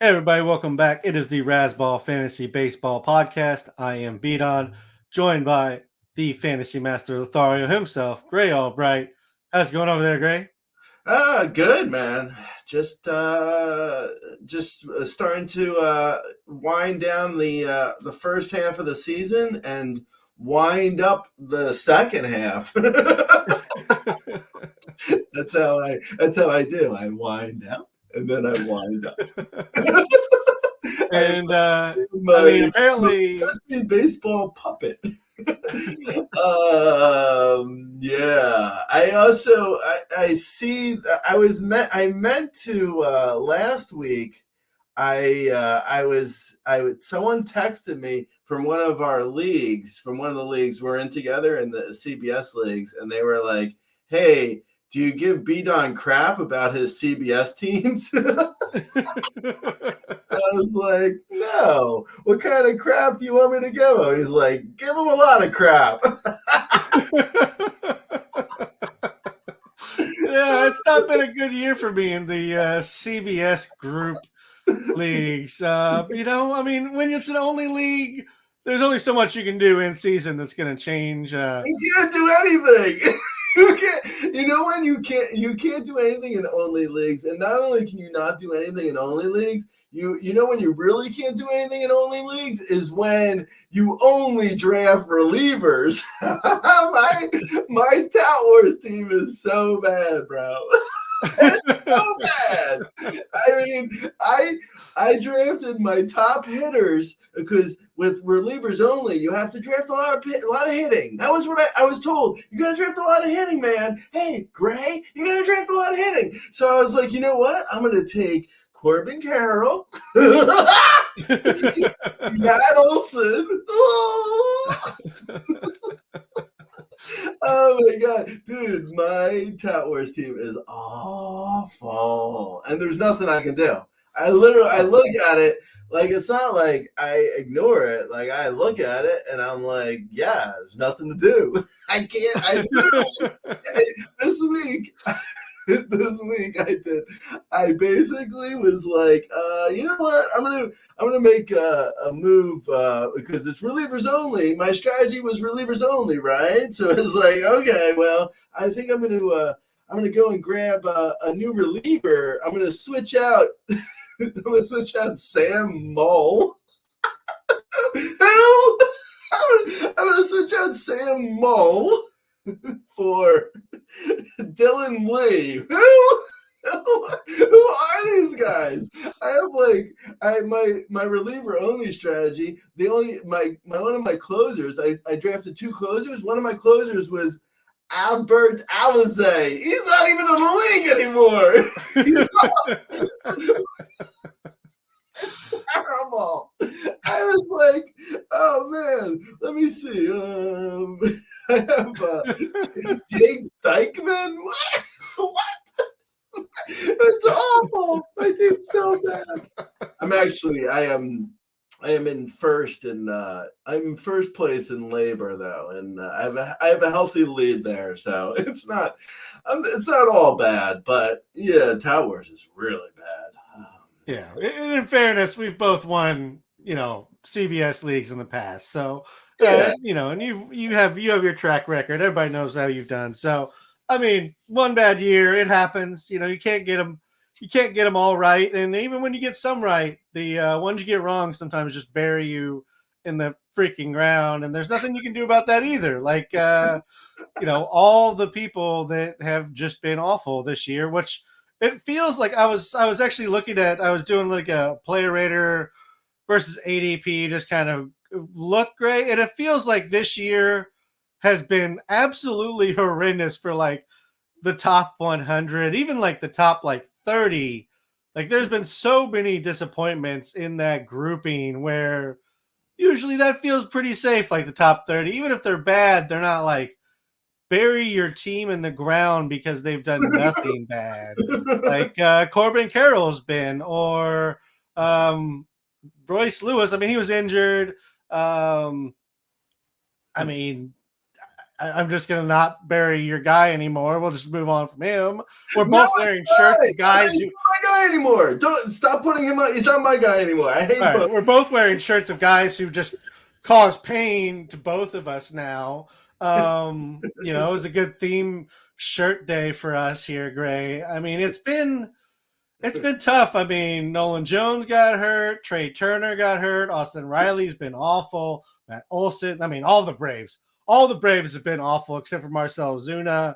Hey everybody, welcome back. It is the Razzball Fantasy Baseball Podcast. I am Beaton, joined by the Fantasy Master Lothario himself, Gray Albright. How's it going over there, Gray? Good, man. Just starting to wind down the first half of the season and wind up the second half. That's how I do. I wind down and then I wind up. And apparently, baseball puppet. Yeah. I see. I meant to last week. Someone texted me from one of our leagues, from one of the leagues we're in together in the CBS leagues, and they were like, "Hey, do you give B-Don crap about his CBS teams?" I was like, "No. What kind of crap do you want me to give him?" He's like, "Give him a lot of crap." Yeah, it's not been a good year for me in the CBS group leagues. When it's an only league, there's only so much you can do in season that's going to change. You can't do anything. When you can't do anything in only leagues, and not only can you not do anything in only leagues, when you really can't do anything in only leagues is when you only draft relievers. my Tout Wars team is so bad, bro. It's so bad. I mean, I drafted my top hitters because with relievers only, you have to draft a lot of hitting. That was what I was told. You got to draft a lot of hitting, man. Hey, Gray, you got to draft a lot of hitting. So I was like, you know what? I'm going to take Corbin Carroll, Matt Olson. Oh my god, dude, my Tout Wars team is awful, and there's nothing I can do. I look at it like it's not like I ignore it. Like I look at it and I'm like, yeah, there's nothing to do. I can't. This week I basically was like, you know what? I'm gonna make a move because it's relievers only. My strategy was relievers only, right? So it's like, okay, well, I think I'm gonna go and grab a new reliever. I'm gonna switch out. I'm gonna switch out Sam Mull. Who? I'm gonna switch out Sam Mull for Dylan Lee. Who are these guys? I have my reliever only strategy. One of my closers. I drafted two closers. One of my closers was Albert Alizé. He's not even in the league anymore. He's terrible. I was like, oh man, let me see. I have Jake Dykeman. What? It's awful. My team's so bad. I am in first, and I'm in first place in labor though, and I have a healthy lead there, so it's not all bad, but yeah, Tout Wars is really bad. Yeah, in fairness, we've both won, CBS leagues in the past, so Yeah. and you have your track record. Everybody knows how you've done. So, I mean, one bad year, it happens. You can't get them. You can't get them all right, and even when you get some right, the ones you get wrong sometimes just bury you in the freaking ground, and there's nothing you can do about that either. Like, all the people that have just been awful this year, which it feels like I was actually I was doing like a player rater versus ADP, just kind of look great, and it feels like this year has been absolutely horrendous for like the top 100, even like the top like 30. Like there's been so many disappointments in that grouping where usually that feels pretty safe, like the top 30. Even if they're bad, they're not like bury your team in the ground because they've done nothing bad. Like Corbin Carroll's been, or Royce Lewis. I mean, he was injured. I'm just going to not bury your guy anymore. We'll just move on from him. We're both wearing shirts of guys. He's not my guy anymore. Don't stop putting him on. He's not my guy anymore. I hate both. We're both wearing shirts of guys who just cause pain to both of us now. It was a good theme shirt day for us here, Gray. I mean, it's been tough. I mean, Nolan Jones got hurt. Trey Turner got hurt. Austin Riley's been awful. Matt Olson. I mean, all the Braves have been awful except for Marcell Ozuna.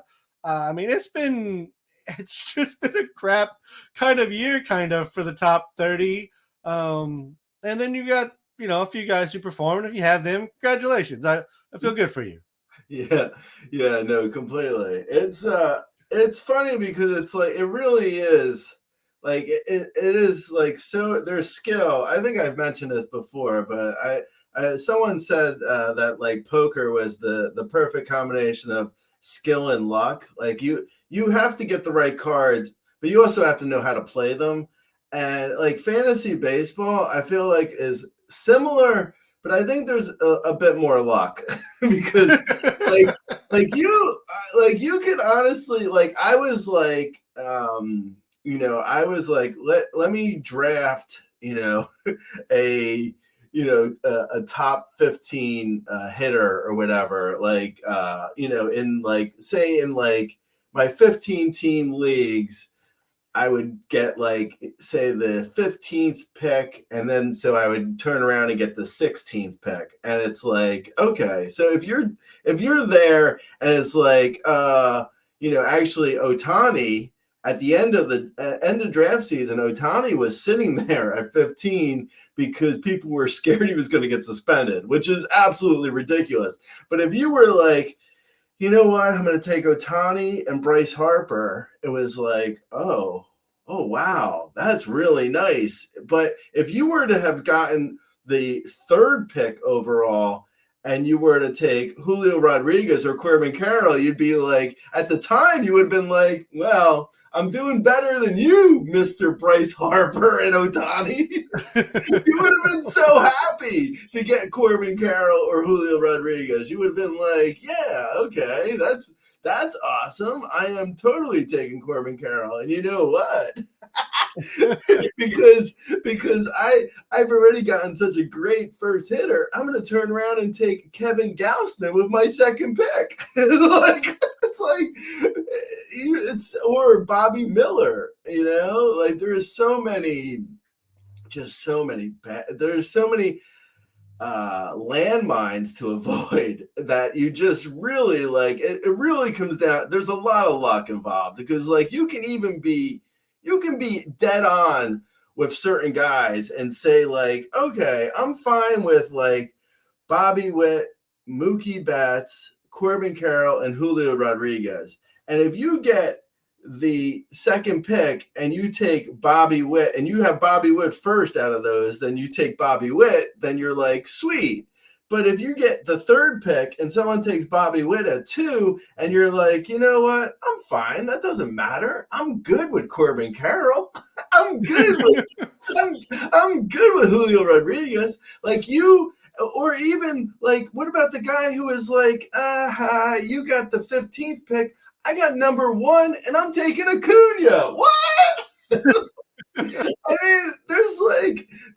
It's just been a crap kind of year, for the top 30. And then you got, a few guys who performed. If you have them, congratulations. I feel good for you. Yeah, no, completely. It's funny because it's like, it really is like, it is like, so there's skill. I think I've mentioned this before, but someone said that like poker was the perfect combination of skill and luck. Like you have to get the right cards, but you also have to know how to play them. And like fantasy baseball, I feel like is similar, but I think there's a bit more luck because like you could honestly, like I was like, I was like, let me draft, a top 15 hitter or whatever, like, in like, say in like my 15 team leagues, I would get like, say the 15th pick. And then, so I would turn around and get the 16th pick. And it's like, okay, so if you're there and it's like, actually Ohtani at the end of draft season, Ohtani was sitting there at 15 because people were scared he was going to get suspended, which is absolutely ridiculous. But if you were like, you know what, I'm going to take Ohtani and Bryce Harper, it was like, oh, wow, that's really nice. But if you were to have gotten the 3rd pick overall and you were to take Julio Rodriguez or Corbin Carroll, you'd be like, at the time, you would have been like, well, I'm doing better than you, Mr. Bryce Harper and Ohtani. You would have been so happy to get Corbin Carroll or Julio Rodriguez. You would have been like, yeah, okay, that's awesome. I am totally taking Corbin Carroll. And you know what? because I've already gotten such a great first hitter, I'm going to turn around and take Kevin Gausman with my 2nd pick. It's or Bobby Miller, like there's so many landmines to avoid that you just really like, it really comes down. There's a lot of luck involved because like you can be dead on with certain guys and say like, okay, I'm fine with like Bobby Witt, Mookie Betts, Corbin Carroll, and Julio Rodriguez. And if you get the 2nd pick and you take Bobby Witt and you have Bobby Witt first out of those, then you take Bobby Witt, then you're like, sweet. But if you get the 3rd pick and someone takes Bobby Witt at 2 and you're like, you know what? I'm fine. That doesn't matter. I'm good with Corbin Carroll. I'm good with Julio Rodriguez. Like you, or even like, what about the guy who is like, you got the 15th pick. I got number 1 and I'm taking Acuna. What? I mean,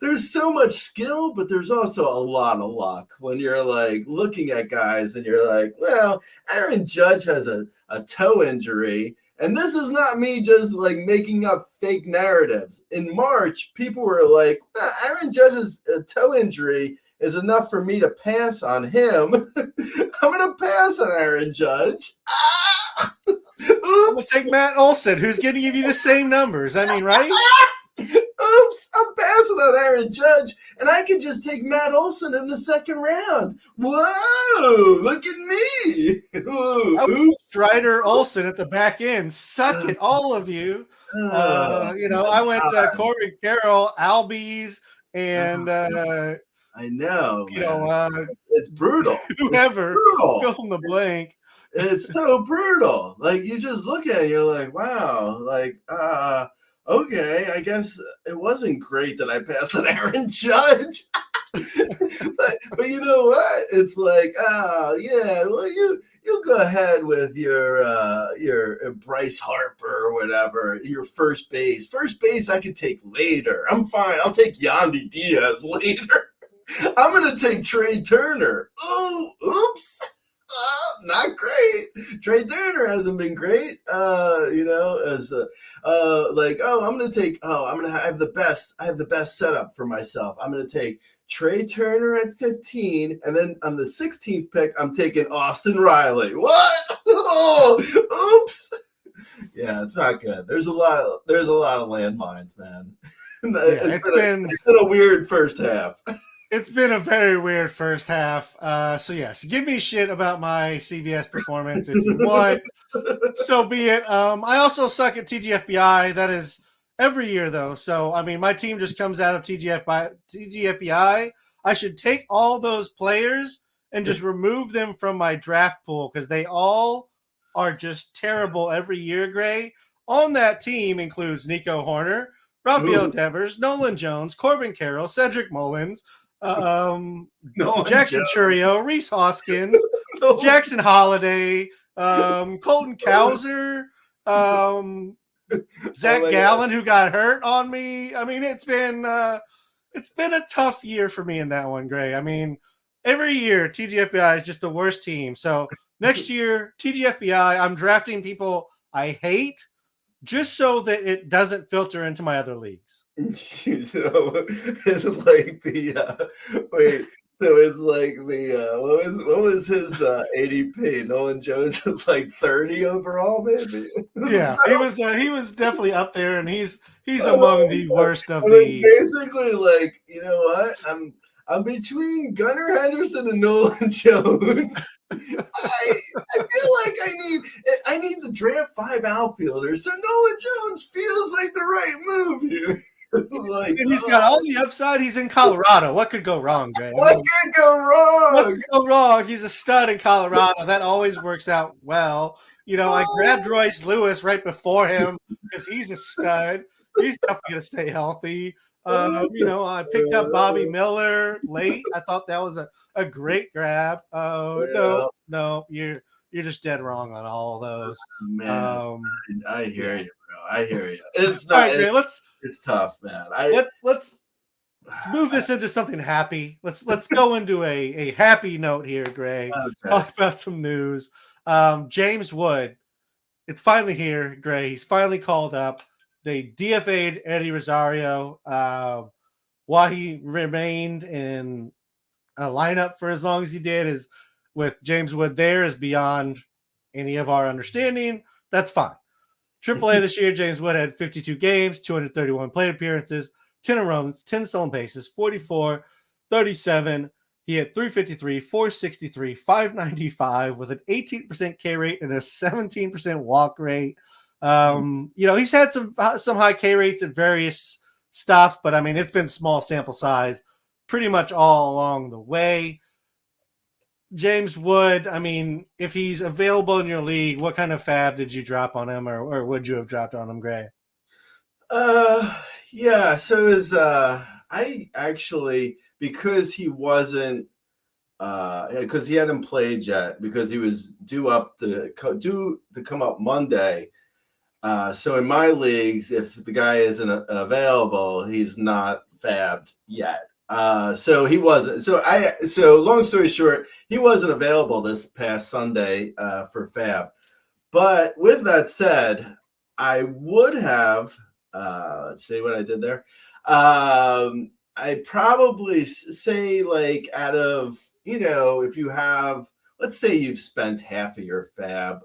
there's so much skill, but there's also a lot of luck when you're like looking at guys and you're like, well, Aaron Judge has a toe injury. And this is not me just like making up fake narratives. In March, people were like, Aaron Judge's toe injury is enough for me to pass on him. I'm going to pass on Aaron Judge. Oops. We'll take Matt Olson, who's going to give you the same numbers. I mean, right? Oops, I'm passing on Aaron Judge, and I can just take Matt Olson in the 2nd round. Whoa, look at me. Oops. Strider Olson at the back end. Suck it, all of you. I went Corbin Carroll, Albies, and I know. It's brutal. Whoever fill in the blank. It's so brutal. Like you just look at it, you're like, wow, like okay, I guess it wasn't great that I passed on Aaron Judge. but you know what? It's like, yeah, well, you you go ahead with your Bryce Harper or whatever, your first base. First base I could take later. I'm fine. I'll take Yandy Diaz later. I'm gonna take Trey Turner. Oh, oops. Not great. Trey Turner hasn't been great. As I'm gonna have the best setup for myself. I'm gonna take Trey Turner at 15, and then on the 16th pick, I'm taking Austin Riley. What? Oh, oops. Yeah, it's not good. There's a lot of landmines, man. It's been a weird first half. It's been a very weird first half. So yes, give me shit about my CBS performance if you want. So be it. I also suck at TGFBI. That is every year though. So I mean, my team just comes out of TGFBI. I should take all those players and just remove them from my draft pool because they all are just terrible every year. Gray on that team includes Nico Horner, Rafael Devers, Nolan Jones, Corbin Carroll, Cedric Mullins. Jackson Churio, Reese Hoskins, Jackson Holiday, Colton Cowser, Zach Gallen, who got hurt on me. I mean, it's been a tough year for me in that one, Gray. I mean, every year TGFBI is just the worst team. So next year, TGFBI, I'm drafting people I hate just so that it doesn't filter into my other leagues. It's like what was his ADP? Nolan Jones is like 30 overall, maybe. Yeah, he was definitely up there, and he's among the worst of the. Basically, like, you know what? I'm between Gunnar Henderson and Nolan Jones. I feel like I need to draft 5 outfielders, so Nolan Jones feels like the right move here. He's got all the upside. He's in Colorado. What could go wrong, Jay? What could go wrong? What could go wrong? He's a stud in Colorado. That always works out well. You know, I grabbed Royce Lewis right before him because he's a stud. He's definitely going to stay healthy. I picked up Bobby Miller late. I thought that was a great grab. No, you're just dead wrong on all those. Man, I hear you, bro. I hear you. It's not. All right, Gray, it's tough, man. Let's move this into something happy. Let's go into a happy note here, Gray. Okay. Talk about some news. James Wood, it's finally here, Gray. He's finally called up. They DFA'd Eddie Rosario while he remained in a lineup for as long as he did. Is with James Wood there is beyond any of our understanding. That's fine. AAA this year, James Wood had 52 games, 231 plate appearances, 10 runs, 10 stolen bases, 44, 37. He had 353, 463, 595 with an 18% K rate and a 17% walk rate. He's had some high K rates at various stops, but I mean, it's been small sample size pretty much all along the way. James Wood, I mean, if he's available in your league, what kind of fab did you drop on him, or would you have dropped on him, Gray? Yeah. So I actually, because he wasn't, because he hadn't played yet, because he was due to come up Monday. So in my leagues, if the guy isn't available, he's not fabbed yet. So he wasn't. So long story short, he wasn't available this past Sunday for fab. But with that said, I would have. Let's see what I did there. I'd probably say, like, out of, if you have, let's say you've spent half of your fab,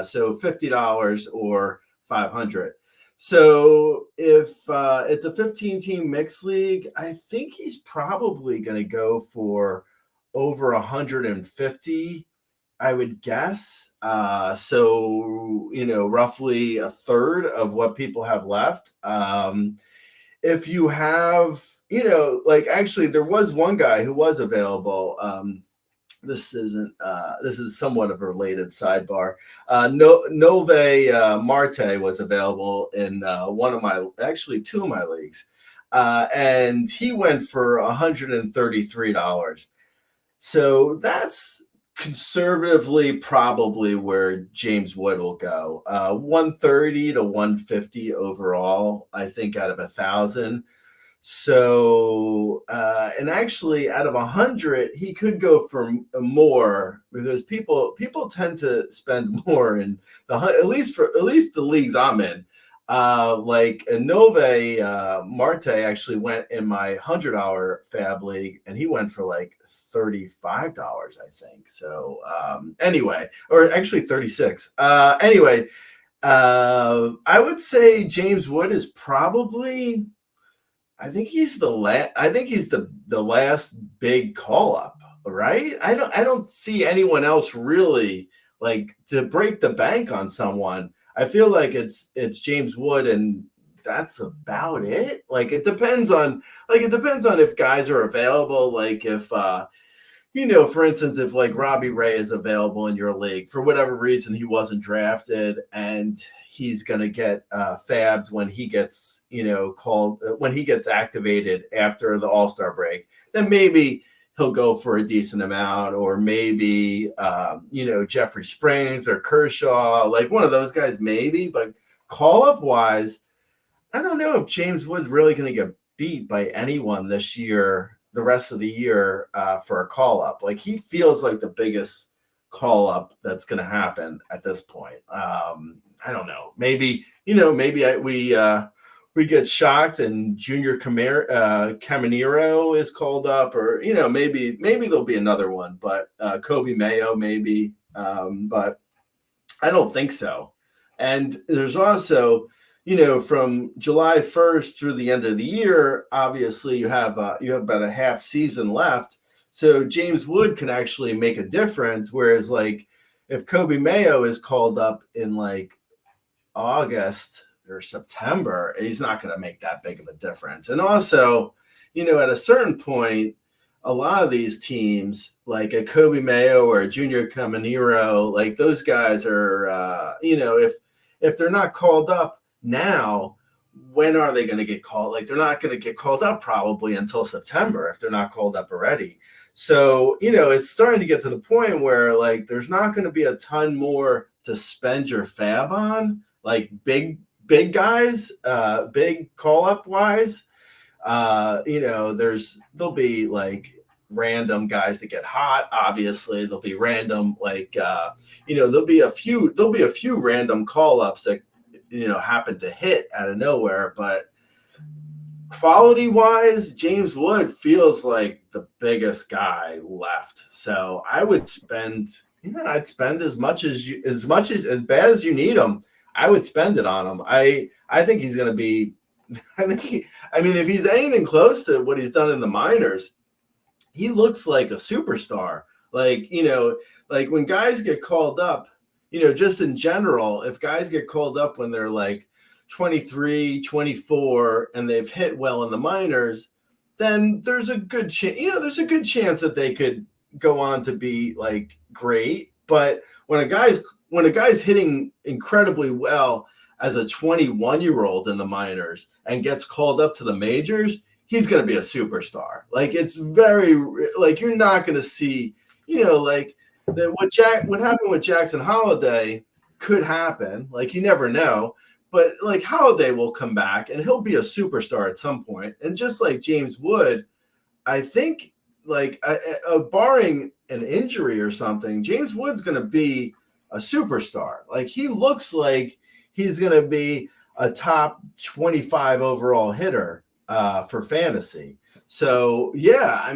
so $50 or $500. So if it's a 15-team mixed league, I think he's probably going to go for over 150, I would guess. So, roughly a third of what people have left. If you have, actually there was one guy who was available. This is somewhat of a related sidebar. Nove Marte was available in two of my leagues. And he went for $133. So that's conservatively probably where James Wood will go. 130 to 150 overall, I think, out of 1,000. So, and actually, out of 100, he could go for more because people tend to spend more in at least the leagues I'm in. Like Nove Marte actually went in my $100 Fab League, and he went for like $35, I think. So anyway, or actually 36. Anyway, I would say James Wood is probably. I think he's the last. I think he's the last big call up, right? I don't see anyone else really like to break the bank on someone. I feel like it's James Wood, and that's about it. Like it depends on if guys are available. Like if for instance, if like Robbie Ray is available in your league for whatever reason he wasn't drafted and he's going to get fabbed when he gets, called when he gets activated after the All-Star break, then maybe he'll go for a decent amount, or maybe, Jeffrey Springs or Kershaw, like one of those guys, maybe. But call-up wise, I don't know if James Wood's really going to get beat by anyone this year, the rest of the year for a call-up. Like he feels like the biggest call-up that's going to happen at this point. I don't know. Maybe we get shocked and Junior Caminero is called up, or maybe there'll be another one, but Kobe Mayo maybe, but I don't think so. And there's also from July 1st through the end of the year, obviously you have about a half season left, so James Wood can actually make a difference. Whereas like if Kobe Mayo is called up in like August or September, he's not going to make that big of a difference. And also, at a certain point, a lot of these teams, like a Kobe Mayo or a Junior Caminero, like those guys are, if they're not called up now, when are they going to get called? Like they're not going to get called up probably until September if they're not called up already. So, it's starting to get to the point where like there's not going to be a ton more to spend your fab on. Like big guys, big call up wise, there'll be like random guys that get hot. Obviously, there'll be random there'll be a few random call ups that happen to hit out of nowhere. But quality wise, James Wood feels like the biggest guy left. So I would spend, I'd spend as bad as you need him. I would spend it on him. I think he's going to be – if he's anything close to what he's done in the minors, he looks like a superstar. Like, like when guys get called up, just in general, if guys get called up when they're like 23, 24, and they've hit well in the minors, then there's a good chance that they could go on to be like great. But when a guy's hitting incredibly well as a 21-year-old in the minors and gets called up to the majors, he's going to be a superstar. Like it's very like you're not going to see, like what happened with Jackson Holliday could happen. Like you never know, but like Holliday will come back and he'll be a superstar at some point. And just like James Wood, I think like barring an injury or something, James Wood's going to be a superstar. Like he looks like he's going to be a top 25 overall hitter for fantasy. So yeah,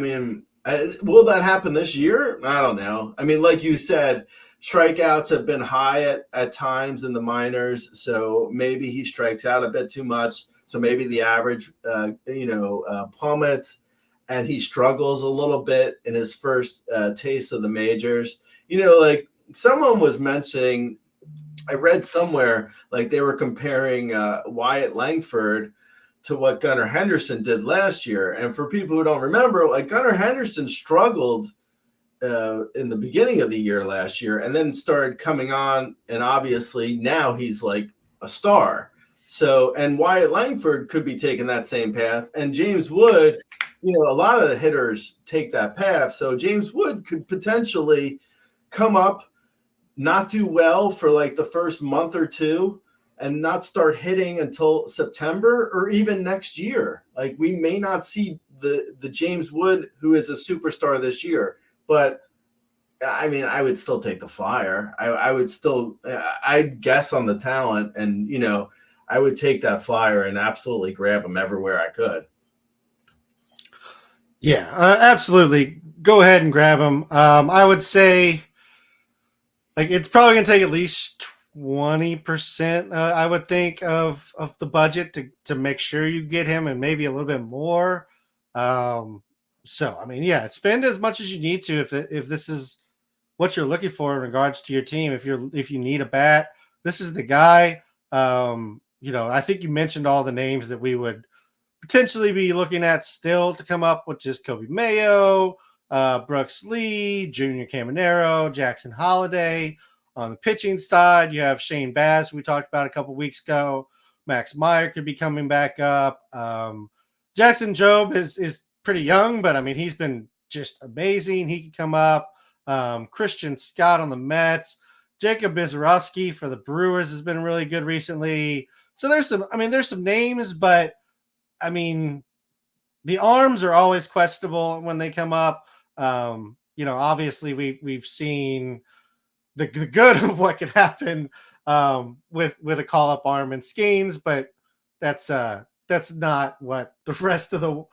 will that happen this year? I don't know. Like you said, strikeouts have been high at times in the minors. So maybe he strikes out a bit too much. So maybe the average, plummets, and he struggles a little bit in his first taste of the majors. Like someone was mentioning, I read somewhere, like they were comparing Wyatt Langford to what Gunnar Henderson did last year. And for people who don't remember, like Gunnar Henderson struggled in the beginning of the year last year and then started coming on. And obviously now he's like a star. So, and Wyatt Langford could be taking that same path. And James Wood, a lot of the hitters take that path. So James Wood could potentially come up, not do well for like the first month or two, and not start hitting until September or even next year. Like we may not see the James Wood who is a superstar this year, but I mean, I would still take the flyer. I would still, I'd guess on the talent, and I would take that flyer and absolutely grab him everywhere I could. Yeah, absolutely. Go ahead and grab him. I would say, like, it's probably going to take at least 20%, I would think, of the budget to make sure you get him, and maybe a little bit more. So, I mean, yeah, spend as much as you need to if this is what you're looking for in regards to your team. If you need a bat, this is the guy. I think you mentioned all the names that we would potentially be looking at still to come up, which is Kobe Mayo, Brooks Lee, Junior Caminero, Jackson Holiday. On the pitching side, you have Shane Baz, we talked about a couple weeks ago. Max Meyer could be coming back up. Jackson Jobe is pretty young, but I mean, he's been just amazing. He could come up. Christian Scott on the Mets. Jacob Bizarowski for the Brewers has been really good recently. So there's some names, but I mean, the arms are always questionable when they come up. Obviously we've seen the good of what could happen with a call-up arm and Skeens, but that's not what the rest of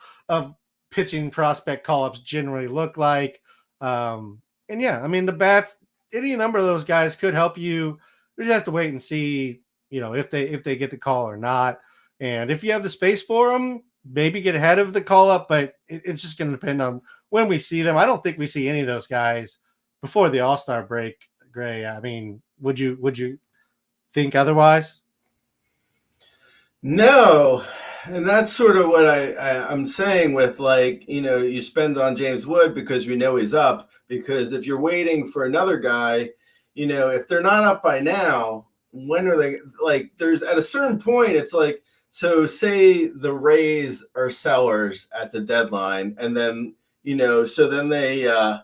pitching prospect call-ups generally look like. And yeah, I mean, the bats, any number of those guys could help you. We just have to wait and see, if they get the call or not. And if you have the space for them, maybe get ahead of the call up, but it's just going to depend on when we see them. I don't think we see any of those guys before the All-Star break, Gray. I mean, would you think otherwise? No. And that's sort of what I'm saying with, like, you spend on James Wood because we know he's up. Because if you're waiting for another guy, if they're not up by now, when are they? Like, there's at a certain point, it's like, so say the Rays are sellers at the deadline, and then so then they're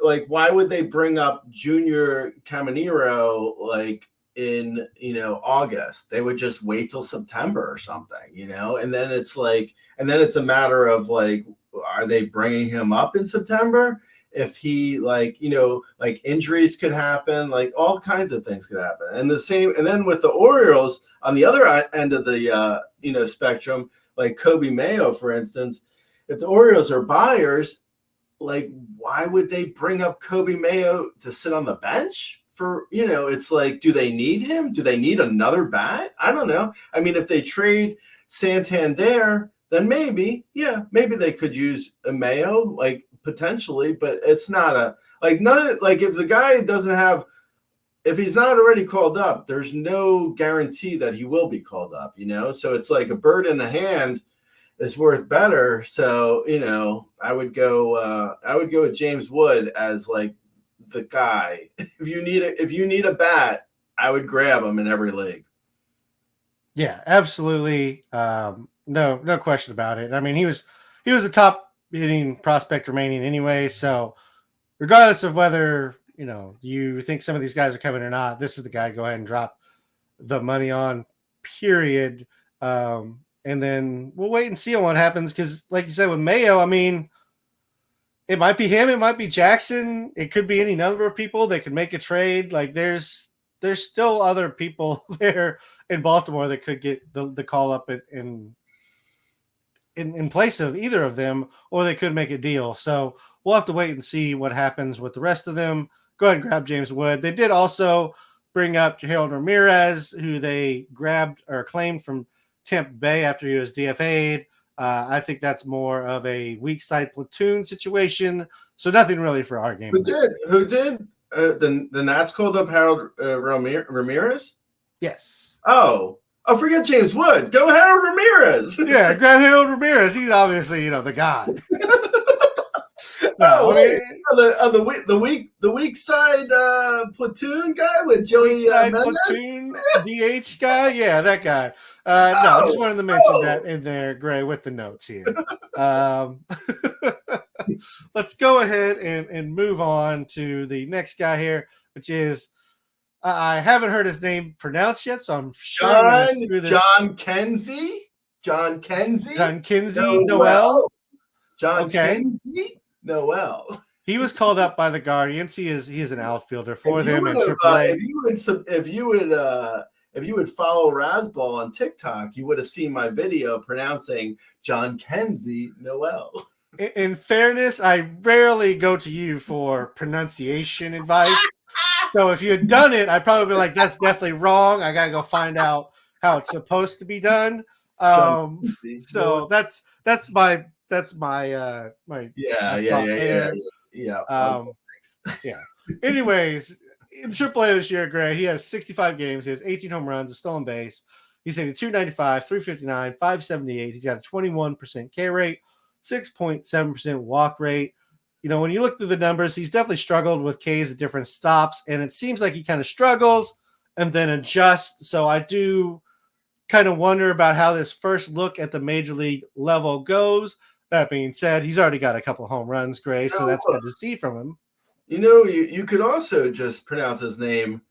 like, why would they bring up Junior Caminero like in August? They would just wait till September or something, and then it's like, and then it's a matter of like, are they bringing him up in September? If he like injuries could happen, like all kinds of things could happen. And the same, and then with the Orioles on the other end of the spectrum, like Kobe Mayo, for instance, if the Orioles are buyers, like why would they bring up Kobe Mayo to sit on the bench for, it's like, do they need him? Do they need another bat? I don't know. I mean, if they trade Santander, then maybe they could use a Mayo, like potentially, but it's not if the guy doesn't have, if he's not already called up, there's no guarantee that he will be called up, so it's like a bird in the hand is worth better. So, I would go with James Wood as like the guy. If you need a bat, I would grab him in every league. Yeah, absolutely. No question about it. I mean, he was a top hitting prospect remaining anyway. So regardless of whether, you think some of these guys are coming or not, this is the guy to go ahead and drop the money on, period. And then we'll wait and see on what happens. Cause like you said, with Mayo, I mean, it might be him. It might be Jackson. It could be any number of people that could make a trade. Like there's still other people there in Baltimore that could get the call up in place of either of them, or they could make a deal. So we'll have to wait and see what happens with the rest of them. Go ahead and grab James Wood. They did also bring up Harold Ramirez, who they grabbed or claimed from Tampa Bay after he was DFA'd. I think that's more of a weak side platoon situation. So nothing really for our game. Who did? The Nats called up Harold Ramirez? Yes. Oh, forget James Wood. Go Harold Ramirez. Yeah, grab Harold Ramirez. He's obviously, the guy. The weak side platoon guy with Joey platoon DH guy. Yeah, that guy. I just wanted to mention that in there, Gray, with the notes here. let's go ahead and move on to the next guy here, which is I haven't heard his name pronounced yet, so I'm sure I'm going to do this. Jhonkensy Noel. Jhonkensy Noel. He was called up by the Guardians. He is an outfielder for them in AAA. If you would follow Razzball on TikTok, you would have seen my video pronouncing Jhonkensy Noel. In fairness, I rarely go to you for pronunciation advice. So if you had done it, I'd probably be like, "That's definitely wrong. I gotta go find out how it's supposed to be done." So that's my yeah. Anyways, in AAA this year, Gray, he has 65 games. He has 18 home runs, a stolen base. He's hitting 295, 359, 578. He's got a 21% K rate, 6.7% walk rate. You know, when you look through the numbers, he's definitely struggled with Ks at different stops, and it seems like he kind of struggles and then adjusts. So I do kind of wonder about how this first look at the major league level goes. That being said, he's already got a couple home runs, Gray, so that's good to see from him. You know, you could also just pronounce his name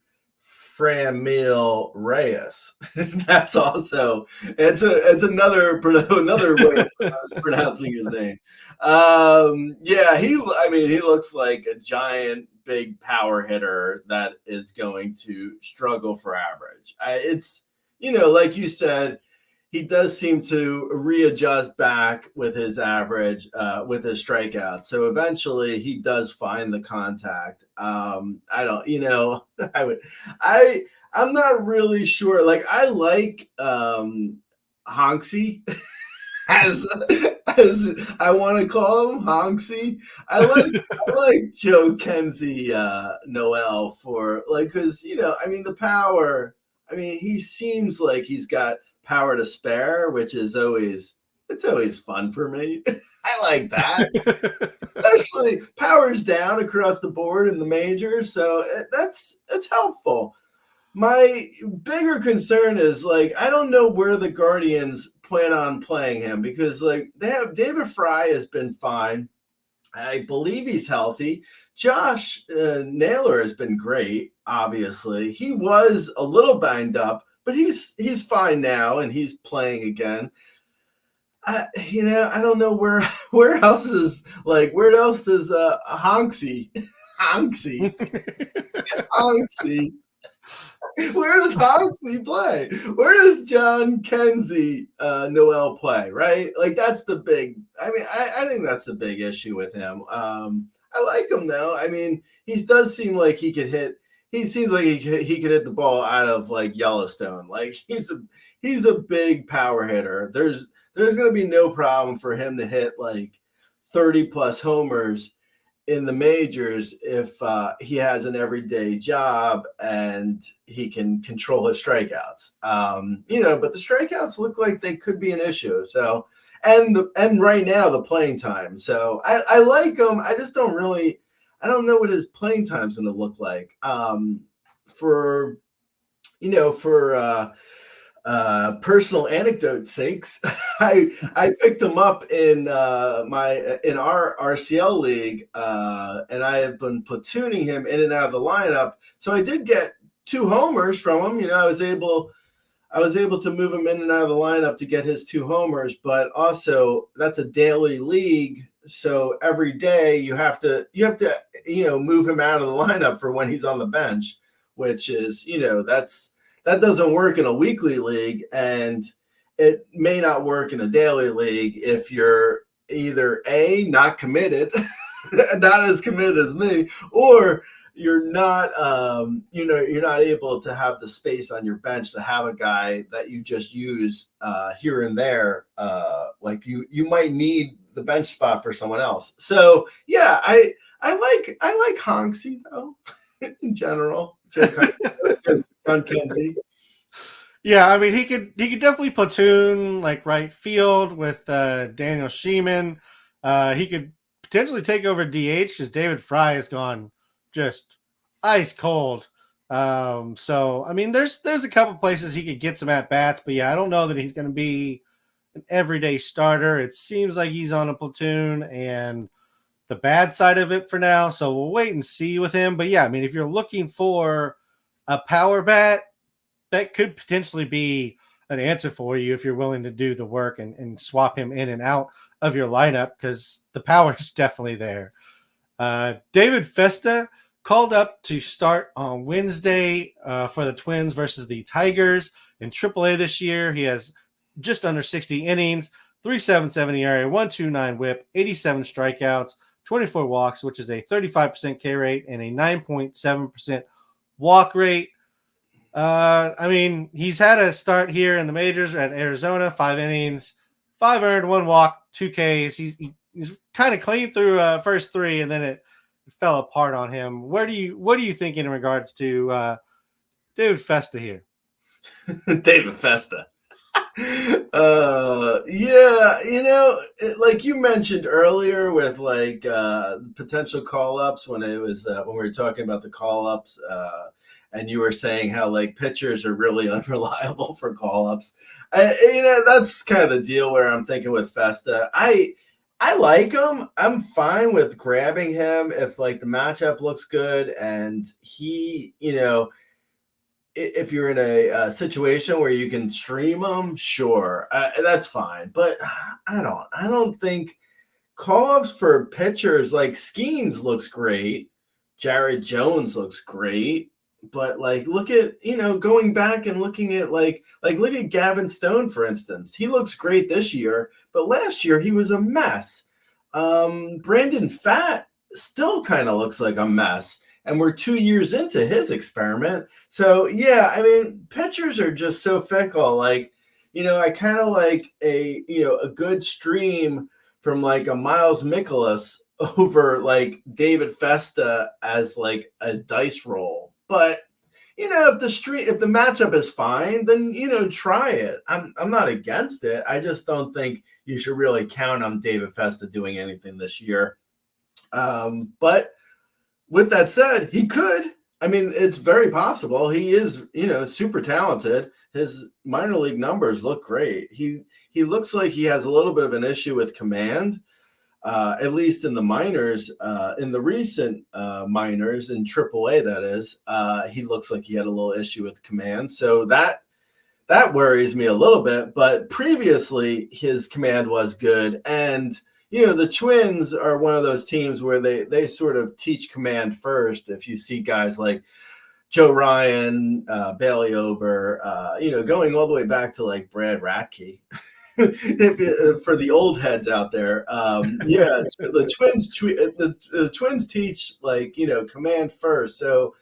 Framil Reyes. That's also it's another way of pronouncing his name. He looks like a giant, big power hitter that is going to struggle for average. It's, you know, like you said, he does seem to readjust back with his average, with his strikeouts. So eventually he does find the contact. I'm not really sure. Like, I like Honksy as I want to call him, Honksy. I like Jhonkensy Noel for, like, because, you know, I mean, the power. I mean, he seems like he's got power to spare, which is always fun for me. I like that. Especially power's down across the board in the majors, so it's helpful. My bigger concern is, like, I don't know where the Guardians plan on playing him, because, like, they have David Fry has been fine. I believe he's healthy. Josh Naylor has been great. Obviously, he was a little banged up, but he's fine now, and he's playing again. I don't know where else is Honksy? Where does Honksy play? Where does Jhonkensy Noel play? Right, like, that's the big. I mean, I think that's the big issue with him. I like him though. I mean, he does seem like he could hit. He seems like he could hit the ball out of, like, Yellowstone. Like, he's a big power hitter. There's going to be no problem for him to hit like 30 plus homers in the majors if he has an everyday job and he can control his strikeouts. But the strikeouts look like they could be an issue. So, and right now the playing time. So I like him. I just don't know what his playing time's going to look like. For personal anecdote sakes, I picked him up in our RCL league, and I have been platooning him in and out of the lineup. So I did get 2 homers from him. You know, I was able to move him in and out of the lineup to get his 2 homers, but also that's a daily league. So every day you have to move him out of the lineup for when he's on the bench, which is, that doesn't work in a weekly league, and it may not work in a daily league if you're either A, not committed, not as committed as me, or you're not able to have the space on your bench to have a guy that you just use here and there. Like you might need the bench spot for someone else. So yeah, I like Honksy though in general. Jhonkensy. Yeah, I mean, he could definitely platoon like right field with Daniel Sheeman. He could potentially take over DH because David Fry has gone just ice cold. So I mean, there's a couple places he could get some at bats, but yeah, I don't know that he's going to be an everyday starter. It seems like he's on a platoon, and the bad side of it for now. So we'll wait and see with him. But yeah, I mean, if you're looking for a power bat, that could potentially be an answer for you if you're willing to do the work and swap him in and out of your lineup, because the power is definitely there. David Festa called up to start on Wednesday for the Twins versus the Tigers in AAA this year. He has just under 60 innings, 3.77 ERA, 1.29 WHIP, 87 strikeouts, 24 walks, which is a 35% K rate and a 9.7% walk rate. I mean, he's had a start here in the majors at Arizona, 5 innings, 5 earned, 1 walk, 2 Ks. He's kind of clean through first 3, and then it fell apart on him. What do you think in regards to David Festa here? David Festa. Yeah, like you mentioned earlier with like potential call-ups when it was when we were talking about the call-ups, and you were saying how like pitchers are really unreliable for call-ups. That's kind of the deal where I'm thinking with Festa. I like him. I'm fine with grabbing him if like the matchup looks good and he, if you're in a situation where you can stream them, sure, that's fine. But I don't think call-ups for pitchers like Skeens looks great. Jared Jones looks great. But like, look at, going back and looking at like look at Gavin Stone, for instance. He looks great this year, but last year he was a mess. Brandon Pfaadt still kind of looks like a mess. And we're 2 years into his experiment. So, yeah, I mean, pitchers are just so fickle. Like, I kind of like a good stream from like a Miles Mikolas over like David Festa as like a dice roll. But, if the matchup is fine, then, try it. I'm not against it. I just don't think you should really count on David Festa doing anything this year. But with that said, he could. I mean, it's very possible. He is, super talented. His minor league numbers look great. He looks like he has a little bit of an issue with command, at least in the minors, in the recent minors in AAA, that is. He looks like he had a little issue with command. So that worries me a little bit. But previously, his command was good. And the Twins are one of those teams where they sort of teach command first. If you see guys like Joe Ryan, Bailey Ober, going all the way back to like Brad Ratke, for the old heads out there, the Twins teach like command first. So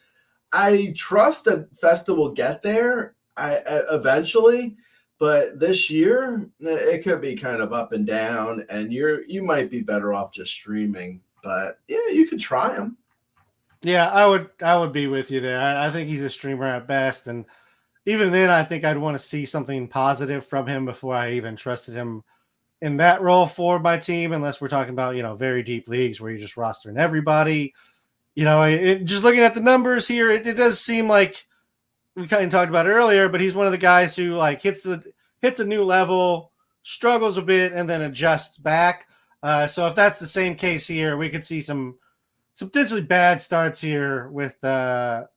I trust that Festa will get there eventually. But this year, it could be kind of up and down, and you might be better off just streaming. But yeah, you could try him. Yeah, I would be with you there. I think he's a streamer at best, and even then, I think I'd want to see something positive from him before I even trusted him in that role for my team. Unless we're talking about very deep leagues where you're just rostering everybody. Just looking at the numbers here, it does seem like we kind of talked about it earlier, but he's one of the guys who like hits a new level, struggles a bit, and then adjusts back. So if that's the same case here, we could see some potentially bad starts here with David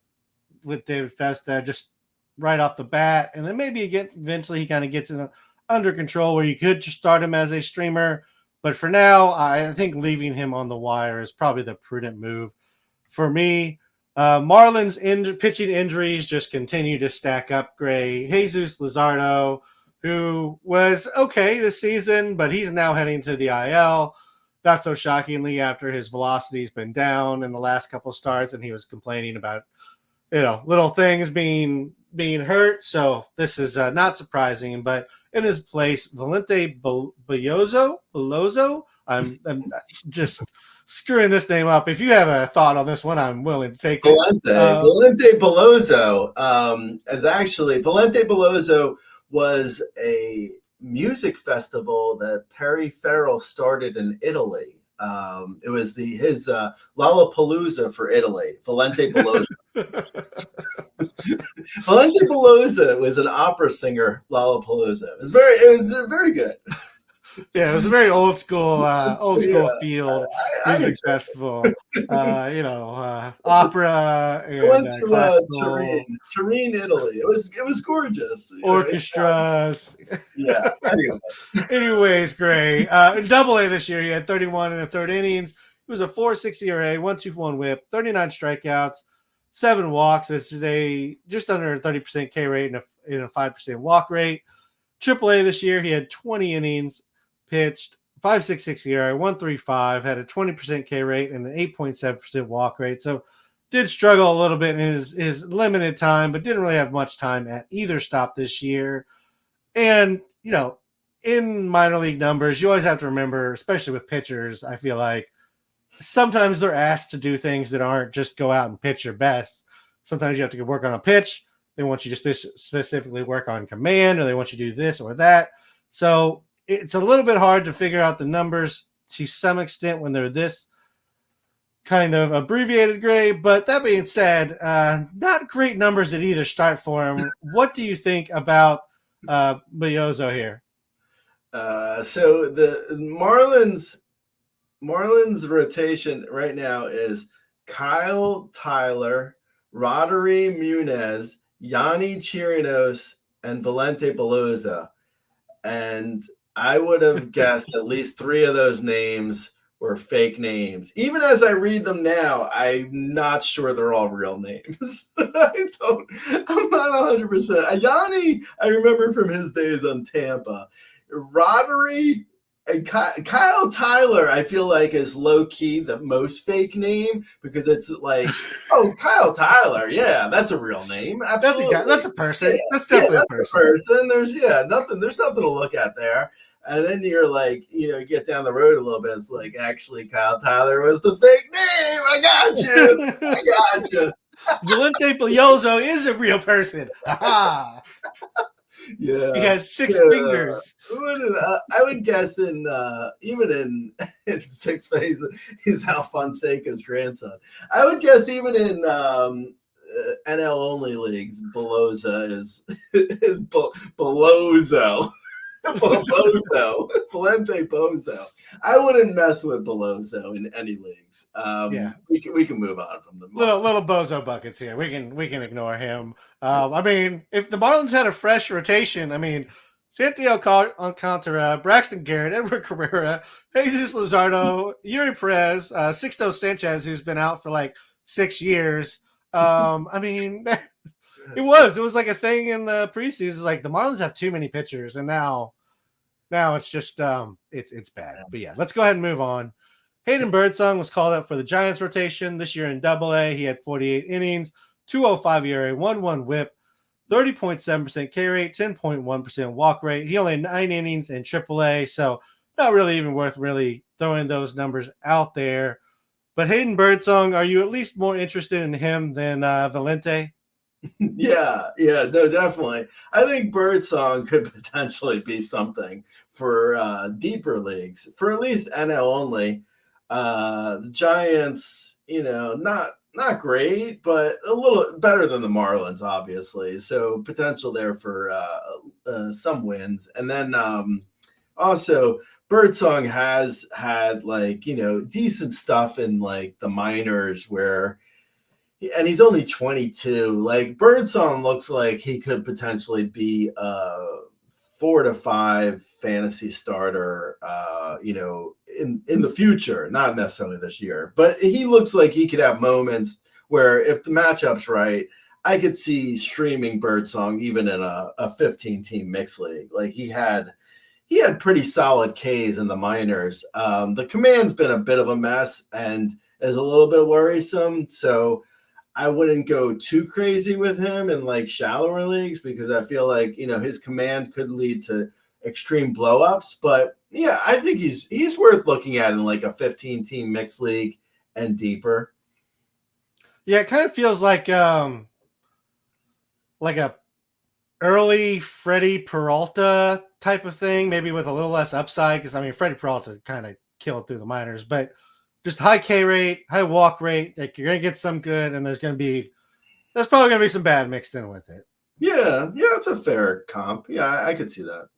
Festa just right off the bat, and then maybe eventually he kind of gets under control where you could just start him as a streamer. But for now, I think leaving him on the wire is probably the prudent move for me. Marlins pitching injuries just continue to stack up, Gray. Jesus Luzardo, who was okay this season, but he's now heading to the IL. Not so shockingly after his velocity's been down in the last couple starts, and he was complaining about, little things being hurt. So this is not surprising, but in his place, Valenta Bellozo. I'm just screwing this name up. If you have a thought on this one, I'm willing to take it. Valenta Bellozo Valenta Bellozo was a music festival that Perry Farrell started in Italy. It was his Lollapalooza for Italy. Valenta Bellozo. Valenta Bellozo was an opera singer. Lollapalooza. It was very good. Yeah, it was a very old school field music I festival. Opera and went to classical Turin, Italy. It was gorgeous. orchestras. Yeah. Anyway. Anyways, great. In Double A this year, he had 31 in the third innings. He was a 4.60 ERA, 1.21 WHIP, 39 strikeouts, 7 walks. It's a just under a 30% K rate and a 5% walk rate. Triple A this year, he had 20 innings pitched, 5.66 ERA, 1.35, had a 20% K rate and an 8.7% walk rate. So did struggle a little bit in his limited time, but didn't really have much time at either stop this year. And, in minor league numbers, you always have to remember, especially with pitchers, I feel like sometimes they're asked to do things that aren't just go out and pitch your best. Sometimes you have to work on a pitch. They want you to specifically work on command, or they want you to do this or that. So it's a little bit hard to figure out the numbers to some extent when they're this kind of abbreviated grade. But that being said, not great numbers at either start for him. What do you think about Bellozo here? So the Marlins rotation right now is Kyle Tyler, Roddery Muniz, Yanni Chirinos, and Valenta Bellozo. And I would have guessed at least 3 of those names were fake names. Even as I read them now, I'm not sure they're all real names. I'm not 100%. Yanni, I remember from his days on Tampa. Roddery and Kyle Tyler, I feel like, is low-key the most fake name, because it's like, oh, Kyle Tyler, yeah, that's a real name. Absolutely. That's a person. Yeah. That's definitely a person. There's nothing to look at there. And then you're like, you get down the road a little bit. It's like, actually, Kyle Tyler was the fake name. I got you. Valenta Bellozo is a real person. Yeah, he has 6 fingers. I would guess even in 6 phase, he's Al Fonseca's grandson. I would guess even in NL only leagues, Bellozo is Bellozo. Valente Bozo. I wouldn't mess with Bellozo in any leagues. We can move on from the little Bozo buckets here. We can ignore him. I mean, if the Marlins had a fresh rotation, I mean, Santiago Alcantara, Braxton Garrett, Edward Carrera, Jesus Luzardo, Yuri Perez, Sixto Sanchez, who's been out for like 6 years. I mean, it was like a thing in the preseason. Like, the Marlins have too many pitchers, and now it's just it's bad. But yeah, let's go ahead and move on. Hayden Birdsong was called up for the Giants rotation this year in Double A. He had 48 innings, 2.05 ERA, 1.1 WHIP, 30.7% K rate, 10.1% walk rate. He only had 9 innings in Triple A, so not really even worth really throwing those numbers out there. But Hayden Birdsong, are you at least more interested in him than Valente? Yeah, no, definitely. I think Birdsong could potentially be something for deeper leagues, for at least NL only. The Giants, not great, but a little better than the Marlins, obviously. So potential there for some wins. And then also, Birdsong has had decent stuff in like the minors and he's only 22. Like, Birdsong looks like he could potentially be a 4 to 5 fantasy starter, in the future, not necessarily this year. But he looks like he could have moments where, if the matchup's right, I could see streaming Birdsong even in a 15-team mixed league. Like, he had pretty solid Ks in the minors. The command's been a bit of a mess and is a little bit worrisome. So I wouldn't go too crazy with him in like shallower leagues, because I feel like, his command could lead to extreme blowups. But yeah, I think he's worth looking at in like a 15-team mixed league and deeper. Yeah, it kind of feels like a early Freddie Peralta type of thing, maybe with a little less upside, because I mean, Freddie Peralta kind of killed through the minors, but just high K rate, high walk rate. Like, you're gonna get some good, and there's probably gonna be some bad mixed in with it. Yeah, it's a fair comp. Yeah, I could see that.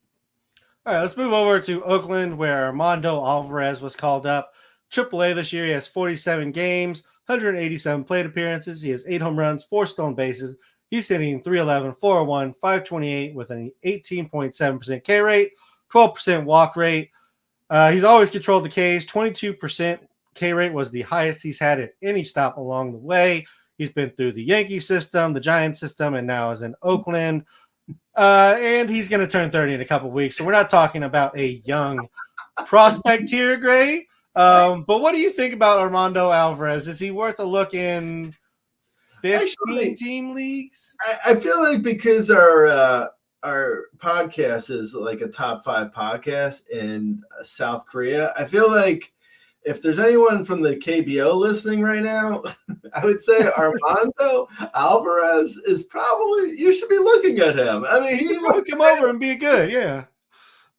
All right, let's move over to Oakland, where Armando Alvarez was called up. AAA this year, he has 47 games, 187 plate appearances. He has 8 home runs, 4 stolen bases. He's hitting 311, 401, 528 with an 18.7% K rate, 12% walk rate. He's always controlled the Ks. 22% K rate was the highest he's had at any stop along the way. He's been through the Yankee system, the Giants system, and now is in Oakland. And he's going to turn 30 in a couple weeks. So we're not talking about a young prospect here, Gray. But what do you think about Armando Alvarez? Is he worth a look in 15-team leagues? I feel like because our podcast is like a top 5 podcast in South Korea, I feel like if there's anyone from the KBO listening right now, I would say Armando Alvarez is probably, you should be looking at him. I mean, he would come over and be good, yeah.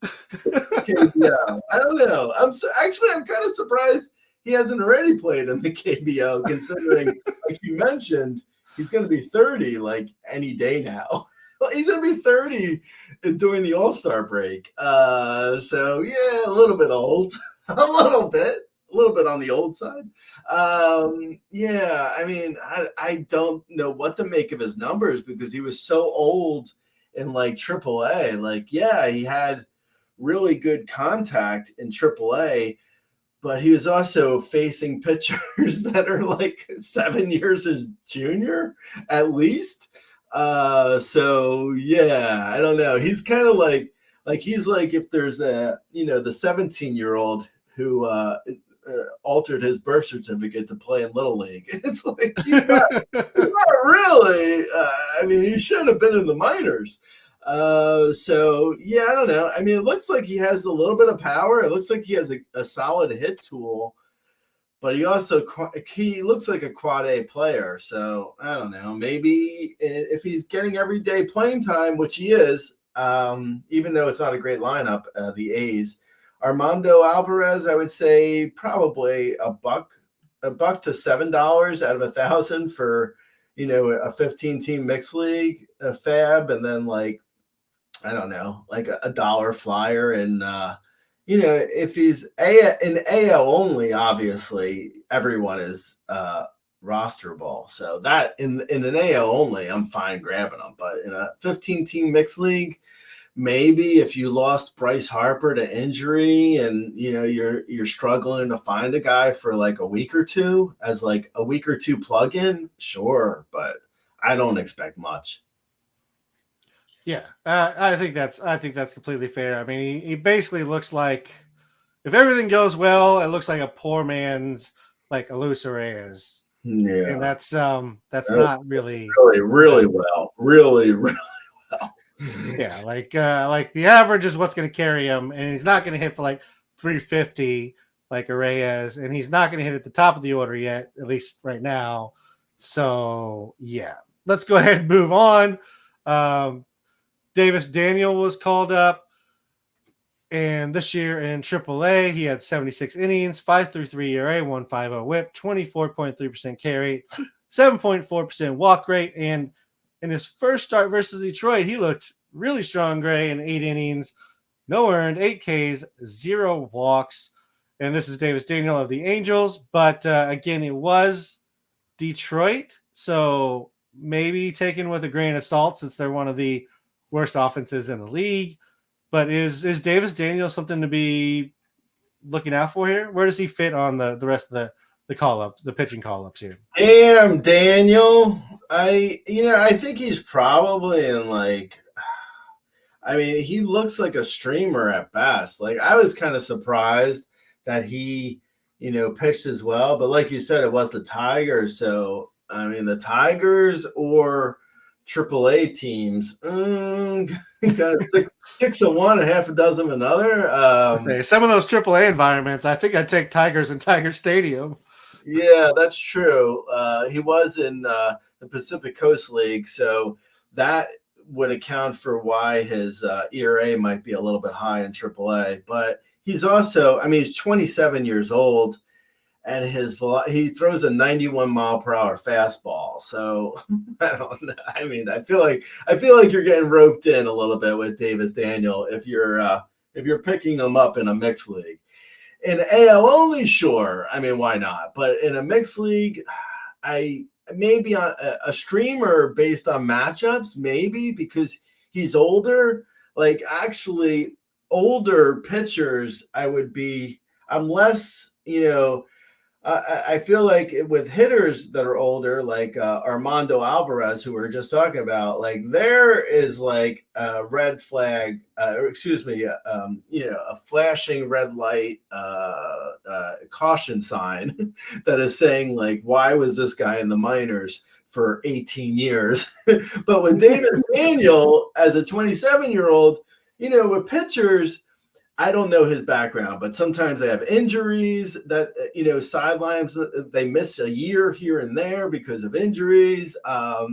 KBO. I don't know. I'm kind of surprised he hasn't already played in the KBO, considering, like you mentioned, he's going to be 30 like any day now. He's going to be 30 during the All-Star break. So, yeah, a little bit old. A little bit on the old side. Yeah, I mean, I don't know what to make of his numbers because he was so old in like AAA. Like, yeah, he had really good contact in AAA, but he was also facing pitchers that are like 7 years his junior at least. So yeah, I don't know. He's kind of like he's like if there's the 17-year-old who altered his birth certificate to play in Little League. It's like he's not really. I mean, he shouldn't have been in the minors. So yeah, I don't know. I mean, it looks like he has a little bit of power. It looks like he has a solid hit tool, but he looks like a quad A player. So I don't know. Maybe if he's getting everyday playing time, which he is, even though it's not a great lineup, the A's. Armando Alvarez, I would say probably $1 to $7 out of 1,000 for, a 15-team mixed league, a fab, and then like, I don't know, like a dollar flyer. And, if he's in AL only, obviously everyone is rosterable. So that in an AL only, I'm fine grabbing them. But in a 15-team mixed league, maybe if you lost Bryce Harper to injury and you're struggling to find a guy for like a week or two as like a week or two plug-in, sure, but I don't expect much. Yeah, I think that's completely fair. I mean, he basically looks like, if everything goes well, it looks like a poor man's like Alus Reyes. Yeah, and that's not really really well. Yeah, like the average is what's going to carry him, and he's not going to hit for like 350 like a Reyes, and he's not going to hit at the top of the order yet, at least right now. So yeah, let's go ahead and move on. Davis Daniel was called up, and this year in AAA, he had 76 innings, 5.33 ERA, 1.50 WHIP, 24.3% K rate, 7.4% walk rate, and in his first start versus Detroit, he looked really strong, Gray, in 8 innings, no earned, 8 Ks, 0 walks. And this is Davis Daniel of the Angels. But again, it was Detroit, so maybe taken with a grain of salt since they're one of the worst offenses in the league. But is Davis Daniel something to be looking out for here? Where does he fit on the rest of the call-ups, the pitching call-ups here? Damn, Daniel. I think he's probably in like, I mean, he looks like a streamer at best. Like, I was kind of surprised that he, pitched as well. But like you said, it was the Tigers. So, I mean, the Tigers or AAA teams, kind of 6 of one and half a dozen of another. Some of those AAA environments, I think I'd take Tigers in Tiger Stadium. Yeah, that's true. He was in the Pacific Coast League, so that would account for why his ERA might be a little bit high in AAA. But he's also, I mean, he's 27 years old, and he throws a 91-mile-per-hour fastball. So I don't know. I mean, I feel like you're getting roped in a little bit with Davis Daniel if you're if you're picking them up in a mixed league. In AL only, sure. I mean, why not? But in a mixed league, I maybe on a streamer based on matchups, maybe because he's older. Like actually, older pitchers, I'm less, I feel like with hitters that are older, like Armando Alvarez, who we were just talking about, like there is like a red flag, a flashing red light caution sign that is saying like, why was this guy in the minors for 18 years? But with David Daniel as a 27-year-old, with pitchers, I don't know his background, but sometimes they have injuries that, sidelines, they miss a year here and there because of injuries. A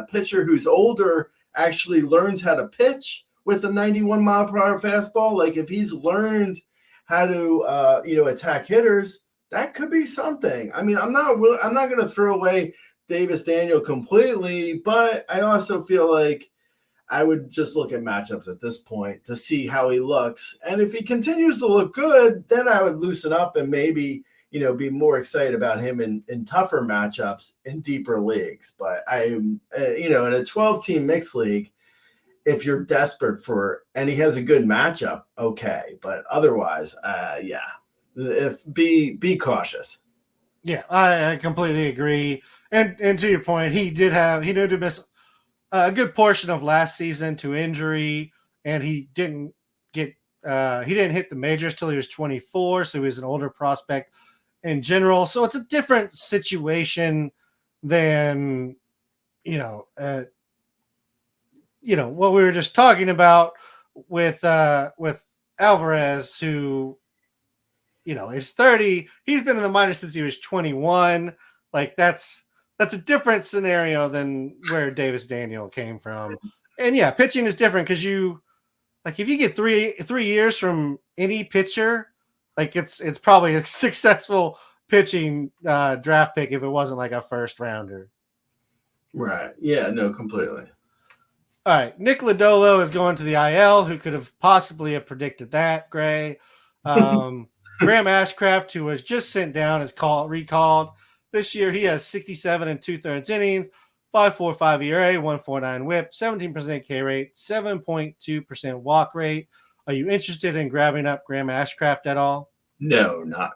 pitcher who's older actually learns how to pitch with a 91 mile per hour fastball. Like if he's learned how to, attack hitters, that could be something. I mean, I'm not going to throw away Davis Daniel completely, but I also feel like I would just look at matchups at this point to see how he looks. And if he continues to look good, then I would loosen up and maybe, be more excited about him in tougher matchups in deeper leagues. But in a 12-team mixed league, if you're desperate and he has a good matchup, okay. But otherwise, be cautious. Yeah, I completely agree. And to your point, he did miss a good portion of last season to injury, and he didn't hit the majors till he was 24, so he was an older prospect in general. So it's a different situation than what we were just talking about with Alvarez, who is 30. He's been in the minors since he was 21. Like that's a different scenario than where Davis Daniel came from. And yeah, pitching is different because if you get three years from any pitcher, like it's probably a successful pitching draft pick if it wasn't like a first rounder. Right. Yeah, no, completely. All right. Nick Lodolo is going to the IL. Who could have possibly predicted that, Gray? Graham Ashcraft, who was just sent down, is recalled. This year, he has 67 2/3 innings, 5.45 ERA, 1.49 WHIP, 17% K rate, 7.2% walk rate. Are you interested in grabbing up Graham Ashcraft at all? No. No.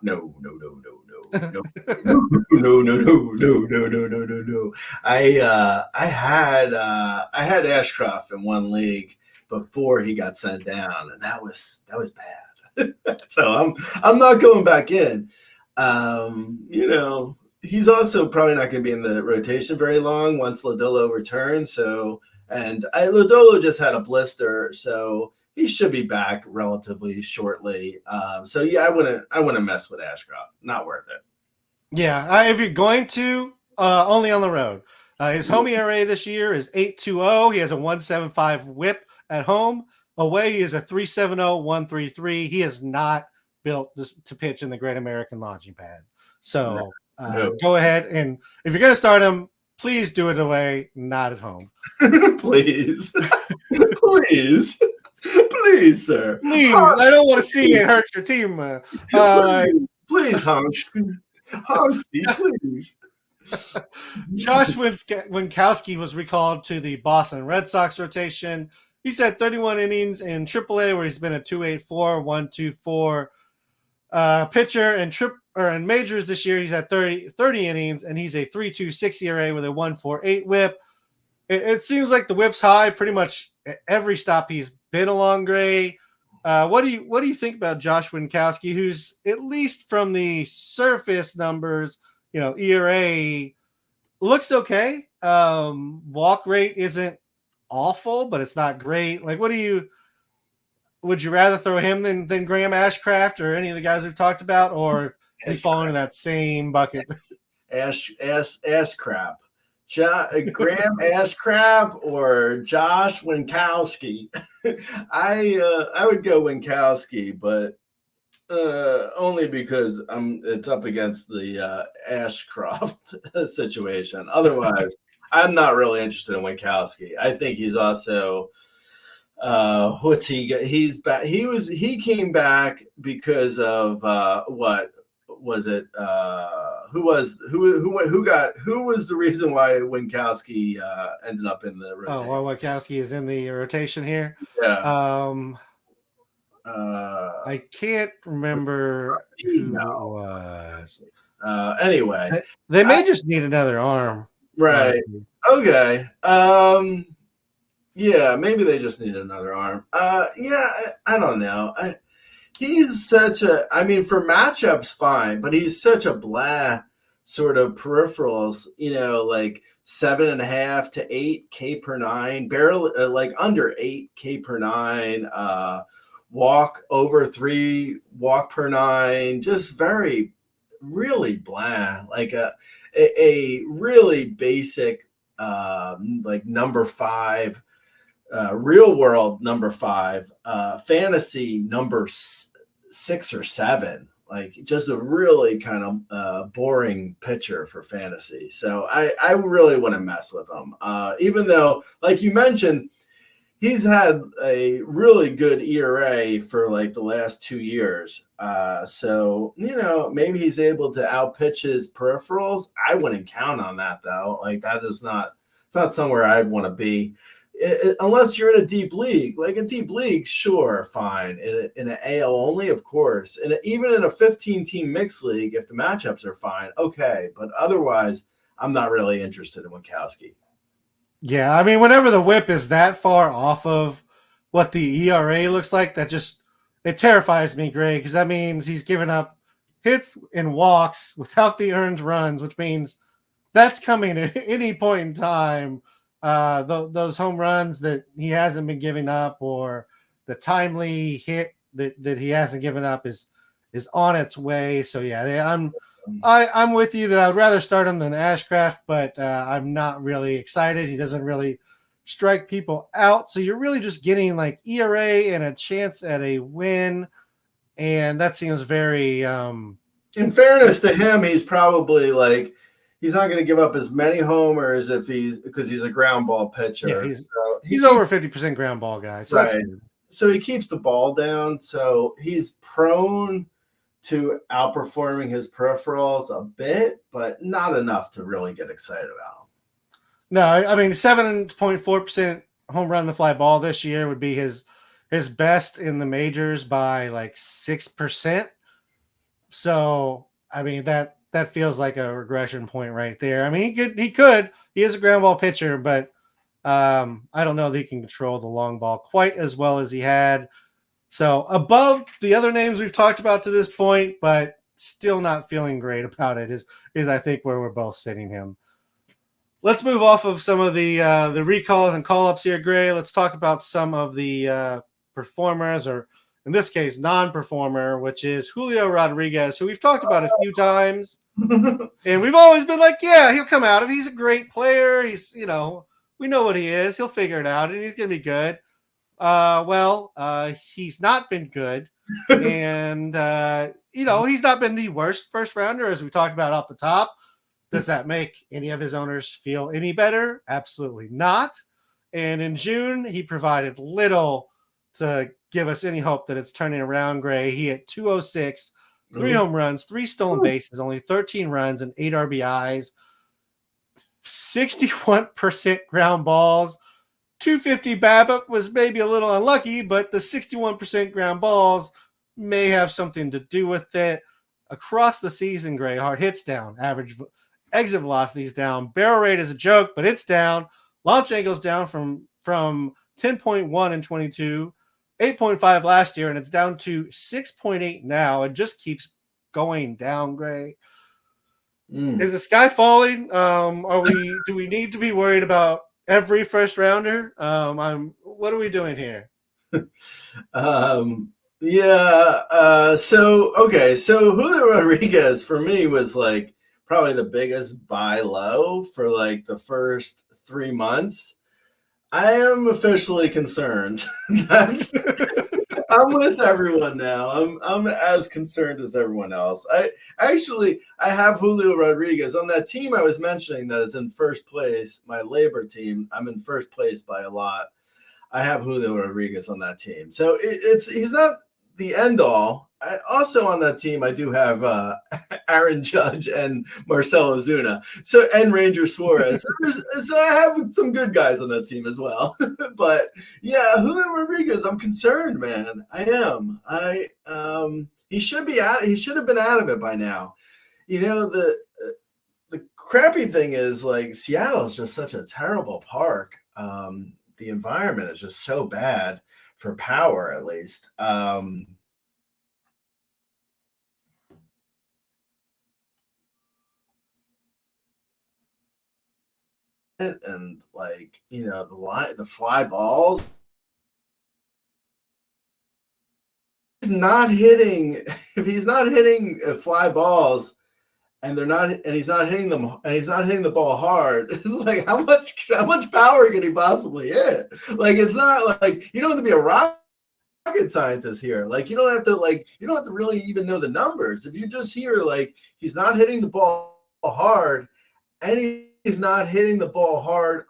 I had Ashcraft in one league before he got sent down, and that was bad. So I'm not going back in. He's also probably not going to be in the rotation very long once Lodolo returns. So, Lodolo just had a blister, so he should be back relatively shortly. I wouldn't mess with Ashcraft. Not worth it. Yeah, if you're going to, only on the road. His home ERA this year is 8.20. He has a 1.75 WHIP at home. Away, he is a 3.70, 1.33. He is not built to pitch in the Great American Launching Pad. So go ahead, and if you're going to start him, please do it away, not at home. Please. Please, sir. Please, I don't want to see it hurt your team. Please, Honksy, please. Josh Winckowski was recalled to the Boston Red Sox rotation. He's had 31 innings in AAA, where he's been a 2.84, 1.24 pitcher, in majors this year. He's had 30 innings, and he's a 3.26 ERA with a 1.48 WHIP. It seems like the WHIP's high pretty much every stop he's been along, Gray. What do you think about Josh Winckowski, who's at least from the surface numbers, ERA looks okay. Walk rate isn't awful, but it's not great. Like, would you rather throw him than Graham Ashcraft or any of the guys we've talked about, or he fall into that same bucket? Ashcraft. Graham Ashcraft or Josh Winckowski? I would go Winckowski, but only because it's up against the Ashcraft situation. Otherwise, I'm not really interested in Winckowski. I think he's also What's he got? He's back. He came back because of what was it? Who was the reason why Winckowski ended up in the rotation? Oh, well, Winckowski is in the rotation here. Yeah. I can't remember who it was. Anyway, they may just need another arm. Right. Okay. Yeah, maybe they just need another arm. Yeah, I don't know. He's such a, I mean, for matchups, fine, but he's such a blah sort of peripherals, like 7.5 to 8 K per 9, barely like under 8 K per 9, walk over 3 walk per 9, just very, really blah, like a really basic, like number 5. Real world number 5, fantasy number 6 or 7, like just a really kind of boring pitcher for fantasy. So I really wouldn't mess with him, even though, like you mentioned, he's had a really good ERA for like the last 2 years. So, maybe he's able to outpitch his peripherals. I wouldn't count on that though. Like it's not somewhere I'd want to be. Unless you're in a deep league, like a deep league, sure, fine. In an AL only, of course. And even in a 15-team mixed league, if the matchups are fine, okay. But otherwise, I'm not really interested in Winckowski. Yeah, I mean, whenever the whip is that far off of what the ERA looks like, it terrifies me, Greg, because that means he's given up hits and walks without the earned runs, which means that's coming at any point in time. Those home runs that he hasn't been giving up, or the timely hit that he hasn't given up is on its way. So yeah, I'm with you that I'd rather start him than Ashcraft, but I'm not really excited. He doesn't really strike people out. So you're really just getting like ERA and a chance at a win. And that seems very in fairness to him, he's probably like, he's not going to give up as many homers because he's a ground ball pitcher. Yeah, he's over 50% ground ball guy. So right. That's good. So he keeps the ball down. So he's prone to outperforming his peripherals a bit, but not enough to really get excited about him. No, I mean 7.4% home run the fly ball this year would be his best in the majors by like 6%. So I mean that feels like a regression point right there. I mean he is a ground ball pitcher, but I don't know that he can control the long ball quite as well as he had. So above the other names we've talked about to this point, but still not feeling great about it is I think where we're both sitting him. Let's move off of some of the recalls and call-ups here, Gray. Let's talk about some of the performers, or in this case, non-performer, which is Julio Rodriguez, who we've talked about a few times. And we've always been like, yeah, he'll come out. If he's a great player, he's, we know what he is. He'll figure it out, and he's going to be good. He's not been good. And, he's not been the worst first rounder, as we talked about off the top. Does that make any of his owners feel any better? Absolutely not. And in June, he provided little to give us any hope that it's turning around, Gray. He hit 206, 3 home runs, 3 stolen bases, only 13 runs and 8 RBIs, 61% ground balls, 250 BABIP was maybe a little unlucky, but the 61% ground balls may have something to do with it. Across the season, Gray, hard hits down, average exit velocity is down, barrel rate is a joke, but it's down. Launch angle's down from 10.1 in 22, 8.5 last year, and it's down to 6.8 now. It just keeps going down, Gray. Is the sky falling? Do we need to be worried about every first rounder? What are we doing here? So Julio Rodriguez for me was like probably the biggest buy low for like the first 3 months. I am officially concerned. I'm with everyone now. I'm as concerned as everyone else. I have Julio Rodriguez on that team I was mentioning that is in first place, my labor team. I'm in first place by a lot. I have Julio Rodriguez on that team. So he's not the end all. Also on that team, I do have Aaron Judge and Marcell Ozuna. And Ranger Suarez. So I have some good guys on that team as well. But yeah, Julio Rodriguez, I'm concerned, man. I am. He should have been out of it by now. The crappy thing is, like, Seattle is just such a terrible park. The environment is just so bad for power, at least. And like, the fly balls. He's not hitting. If he's not hitting fly balls, and he's not hitting them, and he's not hitting the ball hard, it's like, how much power can he possibly hit? Like, it's not like you don't have to be a rocket scientist here. Like, you don't have to really even know the numbers. If you just hear, like, he's not hitting the ball hard, and he's not hitting the ball hard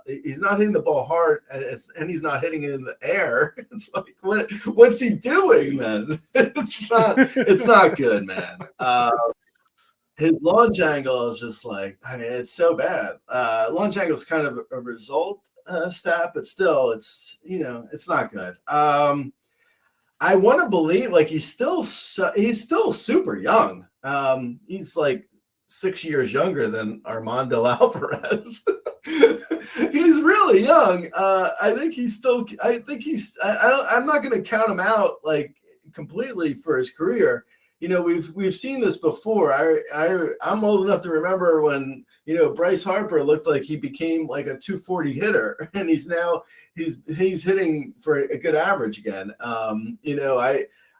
he's not hitting the ball hard, and he's not hitting it in the air. It's like, what's he doing then? It's not good, man. His launch angle is just like, I mean, it's so bad. Launch angle is kind of a result stat, but still, it's not good. I want to believe, like, he's still super young. He's like 6 years younger than Armando Alvarez. He's really young. I'm not going to count him out, like, completely for his career. We've seen this before. I'm old enough to remember when, Bryce Harper looked like he became like a 240 hitter, and he's hitting for a good average again.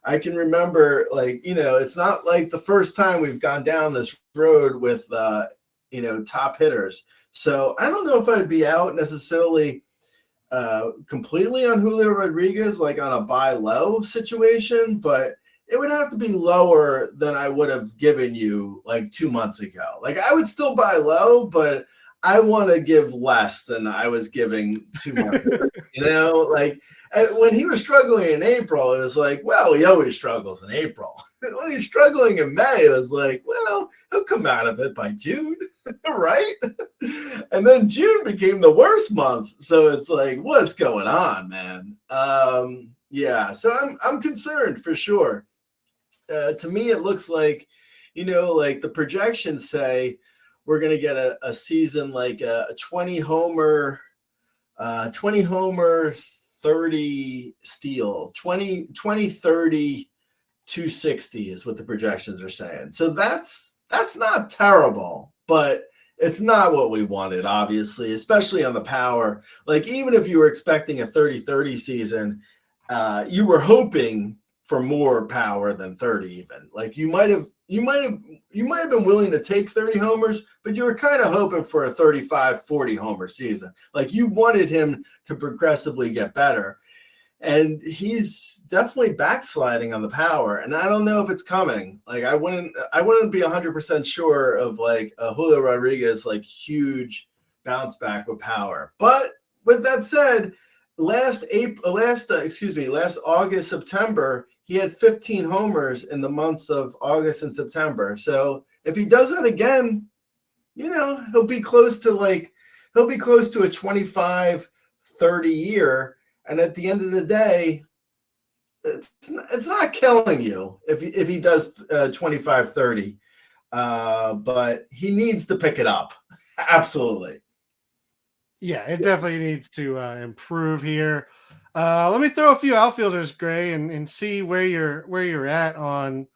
I can remember, like, it's not like the first time we've gone down this road with, top hitters. So I don't know if I'd be out necessarily completely on Julio Rodriguez, like on a buy low situation, but it would have to be lower than I would have given you like 2 months ago. Like, I would still buy low, but I want to give less than I was giving 2 months ago. Like, when he was struggling in April, it was like, well, he always struggles in April. When he's struggling in May, it was like, well, he'll come out of it by June, right? And then June became the worst month. So it's like, what's going on, man? Yeah, so I'm concerned for sure. To me, it looks like, like the projections say we're going to get a season like a 20 homer, 30 steal, 20, 30, 260 is what the projections are saying. So that's not terrible, but it's not what we wanted, obviously, especially on the power. Like, even if you were expecting a 30-30 season, you were hoping for more power than 30 even. Like, you might have been willing to take 30 homers, but you were kind of hoping for a 35-40 homer season. Like, you wanted him to progressively get better. And he's definitely backsliding on the power, and I don't know if it's coming. Like, I wouldn't be 100% sure of like a Julio Rodriguez like huge bounce back with power. But with that said, last August, September, he had 15 homers in the months of August and September. So if he does that again, he'll be close to a 25-30 year. And at the end of the day, it's not killing you if he does 25-30. But he needs to pick it up. Absolutely. Yeah, it definitely needs to improve here. Let me throw a few outfielders, Gray, and see where you're at on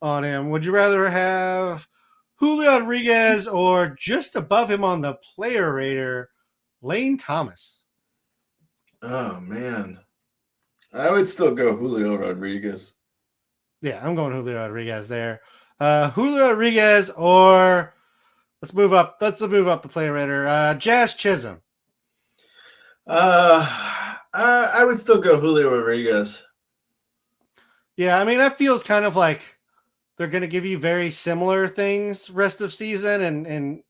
him. Would you rather have Julio Rodriguez or just above him on the player rater, Lane Thomas? Oh, man. I would still go Julio Rodriguez. Yeah, I'm going Julio Rodriguez there. Julio Rodriguez, or let's move up the player rater. Jazz Chisholm. I would still go Julio Rodriguez. Yeah, I mean, that feels kind of like they're going to give you very similar things rest of season, and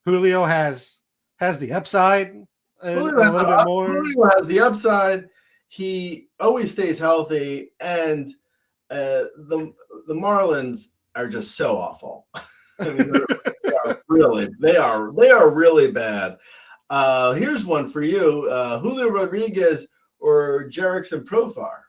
Julio has the upside a little bit more. Julio has the upside. He always stays healthy, and the Marlins are just so awful. I mean, they are really bad. Here's one for you: Julio Rodriguez or Jerickson Profar.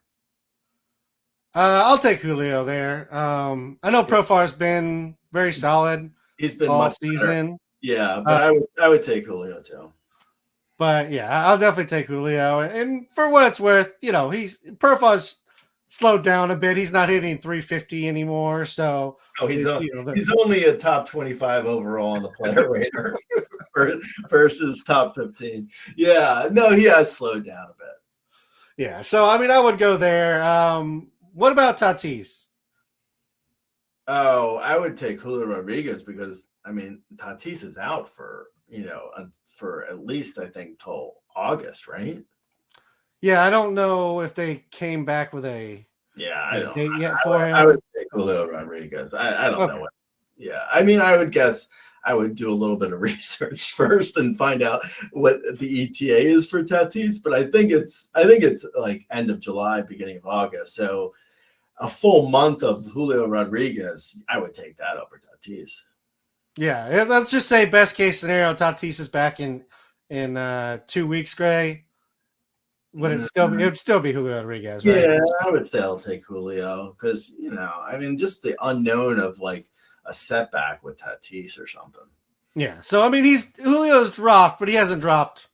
I'll take Julio there. I know Profar's been very solid. He's been all much season. Better. Yeah, but I would take Julio too. But yeah, I'll definitely take Julio. And for what it's worth, Profar's slowed down a bit. He's not hitting 350 anymore. So he's only a top 25 overall on the player radar versus top 15. Yeah, no, he has slowed down a bit. Yeah, so I mean, I would go there. What about Tatis? Oh, I would take Julio Rodriguez because I mean Tatis is out for at least I think till August, right? Yeah, I don't know if they came back with a date yet for him. I would take Julio Rodriguez. I don't know what. Yeah, I mean, I would guess I would do a little bit of research first and find out what the ETA is for Tatis, but I think it's like end of July, beginning of August. So a full month of Julio Rodriguez, I would take that over Tatis. Yeah, let's just say best case scenario, Tatis is back in 2 weeks, Gray. Would it would still be Julio Rodriguez, right? Yeah, I would say I'll take Julio because I mean, just the unknown of like a setback with Tatis or something. Yeah, so I mean, Julio's dropped, but he hasn't dropped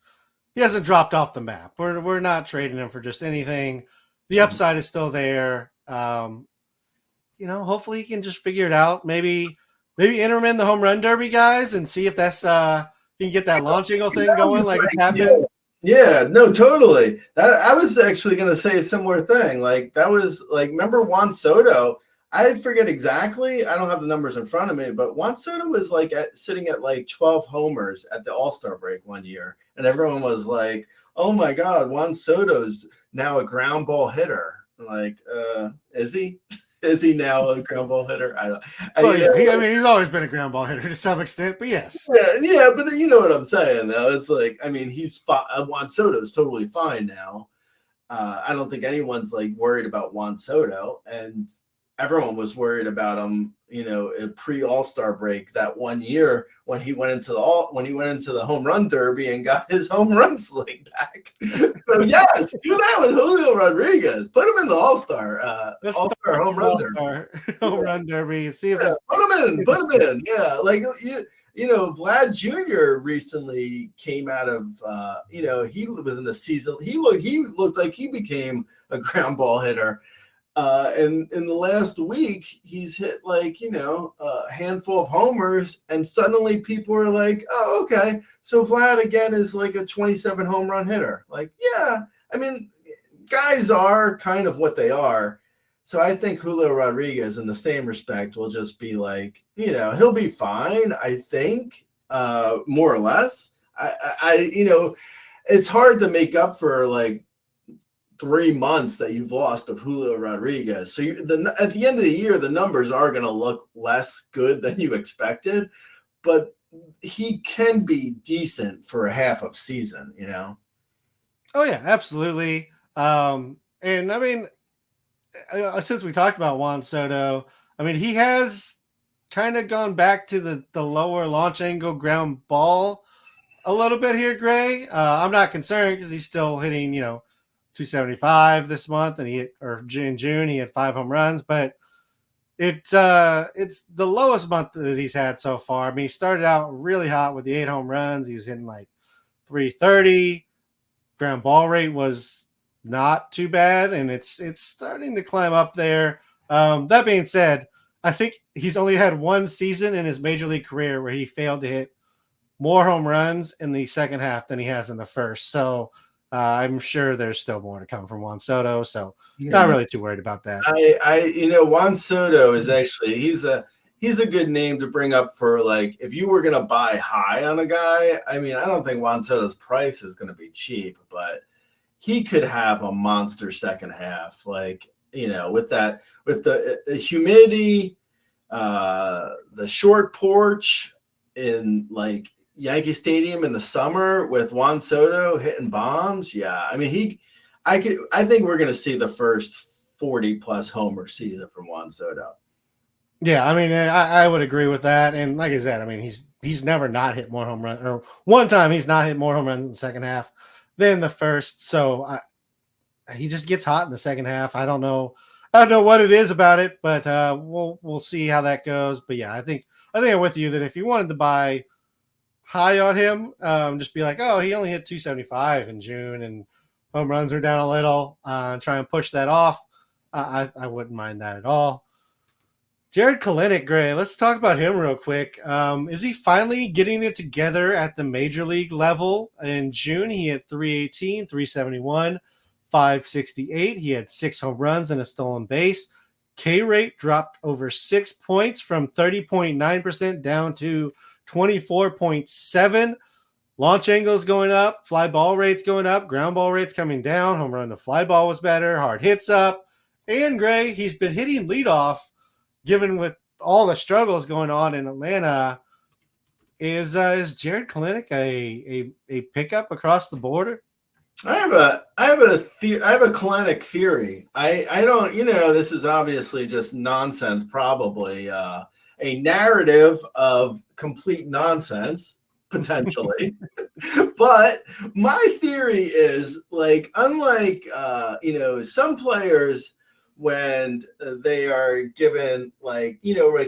off the map. We're not trading him for just anything. The upside is still there. Hopefully he can just figure it out. Maybe enter him in the home run derby, guys, and see if that's he can get that launch angle thing going like it's happened. Yeah, no, totally. That I was actually going to say a similar thing. Like that was like, remember Juan Soto? I forget exactly. I don't have the numbers in front of me, but Juan Soto was like sitting at like 12 homers at the All-Star break one year, and everyone was like, "Oh my God, Juan Soto's now a ground ball hitter." Like, is he? Is he now a ground ball hitter? I don't. He's always been a ground ball hitter to some extent, but yes. Yeah, but you know what I'm saying, though. It's like, I mean, Juan Soto's totally fine now. I don't think anyone's like worried about Juan Soto, and everyone was worried about him, pre-All-Star break that one year when he went into the home run derby and got his home run sling back. So yes, do that with Julio Rodriguez. Put him in the All-Star home run derby. Home run derby. See if put him in. Yeah, like Vlad Jr. recently came out of he was in the season. He looked like he became a ground ball hitter. And in the last week, he's hit like, a handful of homers, and suddenly people are like, oh, okay. So Vlad again is like a 27 home run hitter. Like, yeah, I mean, guys are kind of what they are. So I think Julio Rodriguez in the same respect will just be like, he'll be fine. I think, more or less. It's hard to make up for like 3 months that you've lost of Julio Rodriguez. So at the end of the year, the numbers are going to look less good than you expected, but he can be decent for a half of season, Oh yeah, absolutely. And I mean, since we talked about Juan Soto, I mean, he has kind of gone back to the lower launch angle ground ball a little bit here, Gray. I'm not concerned because he's still hitting, 275 this month, and in June he had 5 home runs, but it's the lowest month that he's had so far. I mean, he started out really hot with the 8 home runs. He was hitting like 330. Ground ball rate was not too bad, and it's starting to climb up there. That being said, I think he's only had one season in his major league career where he failed to hit more home runs in the second half than he has in the first. So I'm sure there's still more to come from Juan Soto, so not really too worried about that. Juan Soto is actually he's a good name to bring up for like if you were gonna buy high on a guy. I mean, I don't think Juan Soto's price is gonna be cheap, but he could have a monster second half, like with the humidity, the short porch, and like Yankee Stadium in the summer with Juan Soto hitting bombs. Yeah, I mean I think we're going to see the first 40+ homer season from Juan Soto. Yeah, I mean, I would agree with that. And like I said, I mean, he's never not hit more home runs, or one time he's not hit more home runs in the second half than the first. So he just gets hot in the second half. I don't know what it is about it, but we'll see how that goes. But yeah, I think I'm with you that if you wanted to buy high on him, just be like, oh, he only hit 275 in June, and home runs are down a little. Try and push that off. I wouldn't mind that at all. Jarred Kelenic, Gray, let's talk about him real quick. Is he finally getting it together at the major league level? In June, he had 318, 371, 568. He had 6 home runs and a stolen base. K rate dropped over 6 points from 30.9% down to 24.7. Launch angles going up, fly ball rates going up, ground ball rates coming down. Home run to fly ball was better, hard hits up. And Gray, he's been hitting leadoff. Given with all the struggles going on in Atlanta, is Jarred Kelenic a pickup across the border? I have a Kelenic theory. I don't, this is obviously just nonsense, probably a narrative of complete nonsense, potentially. But my theory is, like, unlike some players, when they are given, like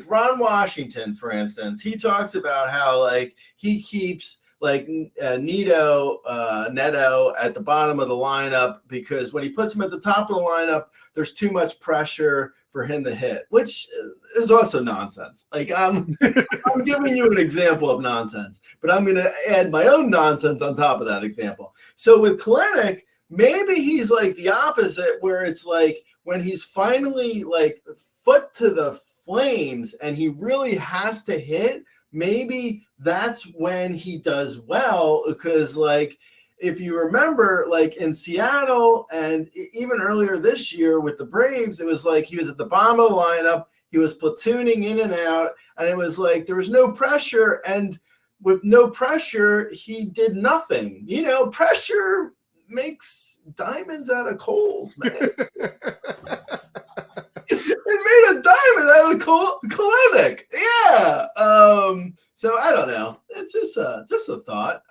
Ron Washington, for instance, he talks about how, like, he keeps Neto at the bottom of the lineup because when he puts him at the top of the lineup, there's too much pressure for him to hit, which is also nonsense. Like, I'm giving you an example of nonsense, but I'm going to add my own nonsense on top of that example. So with Kelenic, maybe he's like the opposite, where it's like, when he's finally like foot to the flames and he really has to hit, maybe that's when he does well. Because, like, if you remember, like in Seattle and even earlier this year with the Braves, it was like he was at the bottom of the lineup, he was platooning in and out, and it was like there was no pressure. And with no pressure, he did nothing. Pressure makes diamonds out of coals, man. It made a diamond out of Kelenic. Yeah. So I don't know. It's just a thought.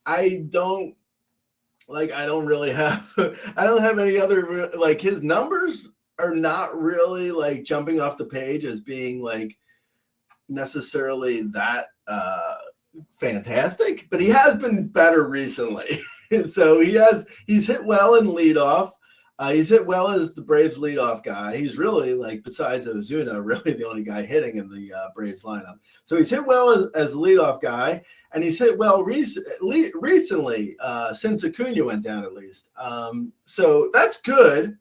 I don't really have I don't have any other, like, his numbers are not really like jumping off the page as being like necessarily that fantastic, but he has been better recently. So he's hit well in leadoff. He's hit well as the Braves leadoff guy. He's really, like, besides Ozuna, really the only guy hitting in the Braves lineup. So he's hit well as a leadoff guy, and he's hit well recently since Acuna went down, at least. So that's good.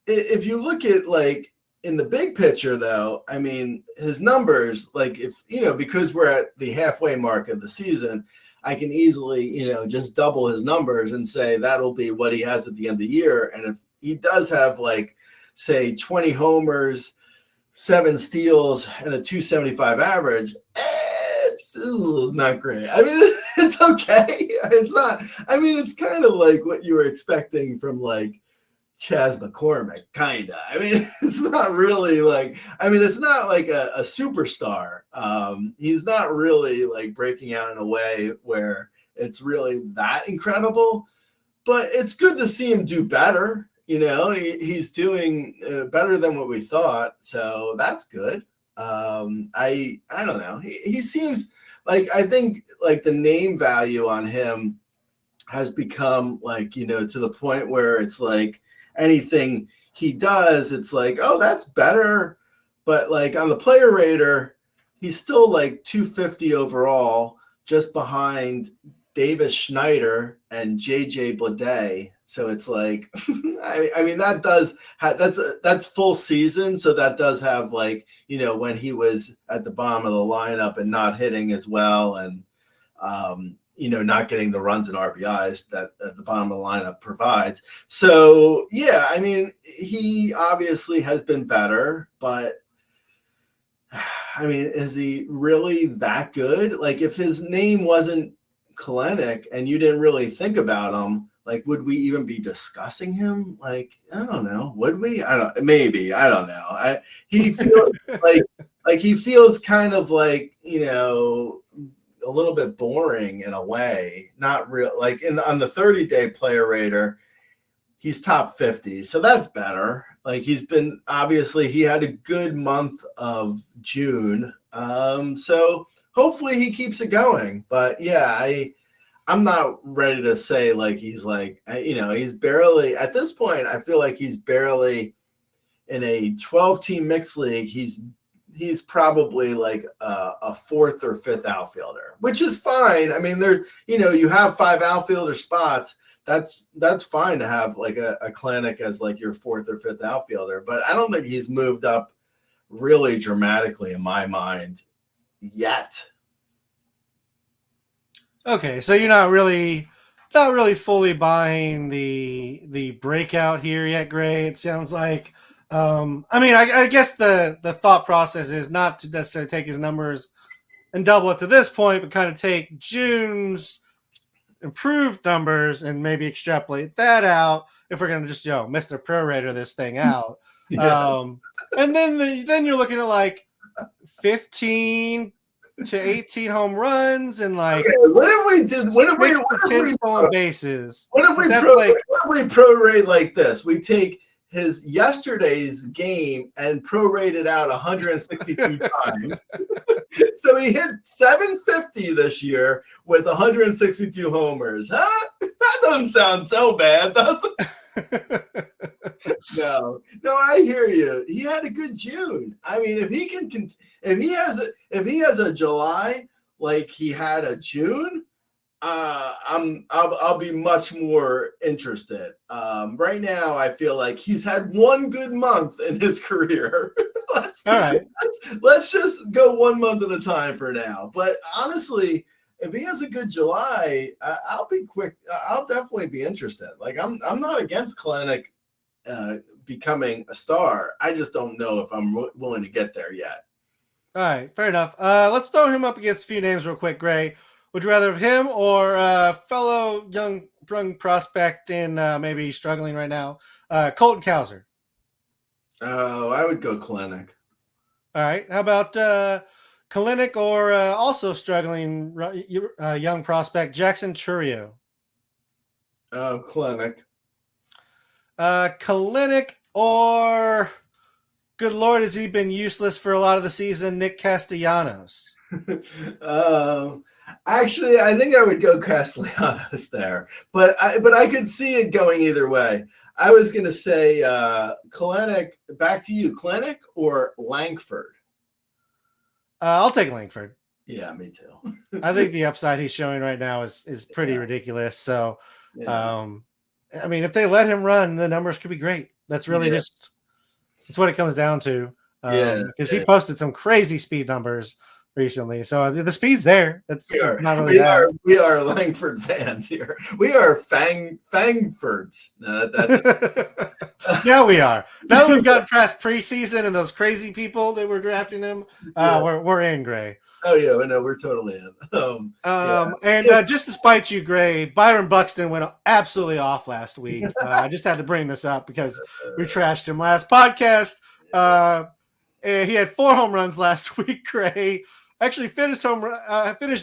If you look at, like, in the big picture, though, I mean, his numbers, like, if because we're at the halfway mark of the season, I can easily, just double his numbers and say that'll be what he has at the end of the year. And if he does have, like, say 20 homers, 7 steals, and a 275 average, it's not great. I mean, it's okay. It's not. I mean, it's kind of like what you were expecting from, like, Chas McCormick, kind of. I mean, it's not really like, it's not like a superstar. He's not really, like, breaking out in a way where it's really that incredible, but it's good to see him do better. He's doing better than what we thought. So that's good. I don't know. He seems like, I think, like, the name value on him has become, like, to the point where it's like, anything he does, it's like, oh, that's better. But, like, on the player rater, he's still like 250 overall, just behind Davis Schneider and JJ Bleday. So it's like, I mean, that's full season. So that does have, like, when he was at the bottom of the lineup and not hitting as well, and not getting the runs and RBIs that at the bottom of the lineup provides. So, yeah, I mean, he obviously has been better, but I mean, is he really that good? Like, if his name wasn't Kelenic and you didn't really think about him, like, would we even be discussing him? Like, I don't know. Would we? Maybe. I don't know. He feels like he feels kind of like, a little bit boring in a way. Not real. Like on the 30-day player rater, he's top 50. So that's better. Like he had a good month of June. So hopefully he keeps it going. But yeah, I'm not ready to say like he's like, he's barely at this point. I feel like he's barely in a 12-team mixed league. He's probably like a fourth or fifth outfielder, which is fine. I mean, you have 5 outfielder spots. That's fine to have like a Kelenic as like your fourth or fifth outfielder, but I don't think he's moved up really dramatically in my mind yet. Okay, so you're not really fully buying the breakout here yet, Gray. It sounds like. I guess the thought process is not to necessarily take his numbers and double it to this point, but kind of take June's improved numbers and maybe extrapolate that out if we're going to just Mr. Prorater this thing out. Yeah. And then you're looking at like 15 to 18 home runs and like what if we did? What if we 10 stolen bases? What if we prorate like this? We take his yesterday's game and prorated out 162 times. So he hit 750 this year with 162 homers. Huh? That doesn't sound so bad, does it? No, I hear you. He had a good June. I mean, if he has a July like he had a June, I'll be much more interested. Right now, I feel like he's had one good month in his career. Let's just go 1 month at a time for now. But honestly, if he has a good July, I'll be quick. I'll definitely be interested. Like I'm not against Kelenic becoming a star. I just don't know if I'm willing to get there yet. All right, fair enough. Let's throw him up against a few names real quick, Gray. Would you rather have him or fellow young prospect in maybe struggling right now, Colton Cowser? Oh, I would go Kelenic. All right. How about Kelenic or also struggling young prospect Jackson Chourio? Kelenic. Kelenic or, good Lord, has he been useless for a lot of the season, Nick Castellanos? Actually, I think I would go Castellanos there, but I could see it going either way. I was going to say Kelenic. Back to you, Kelenic or Langford? I'll take Langford. Yeah, me too. I think the upside he's showing right now is pretty ridiculous. So, if they let him run, the numbers could be great. That's really it's what it comes down to. Because he posted some crazy speed numbers recently, so the speed's there. That's not really bad. We are Langford fans here. We are Fangfords. No, yeah, we are. Now that we've gotten past preseason and those crazy people that were drafting him, we're in, Gray. Oh yeah, no, we're totally in. And just to spite you, Gray, Byron Buxton went absolutely off last week. I just had to bring this up because we trashed him last podcast. He had 4 home runs last week, Gray. Actually finished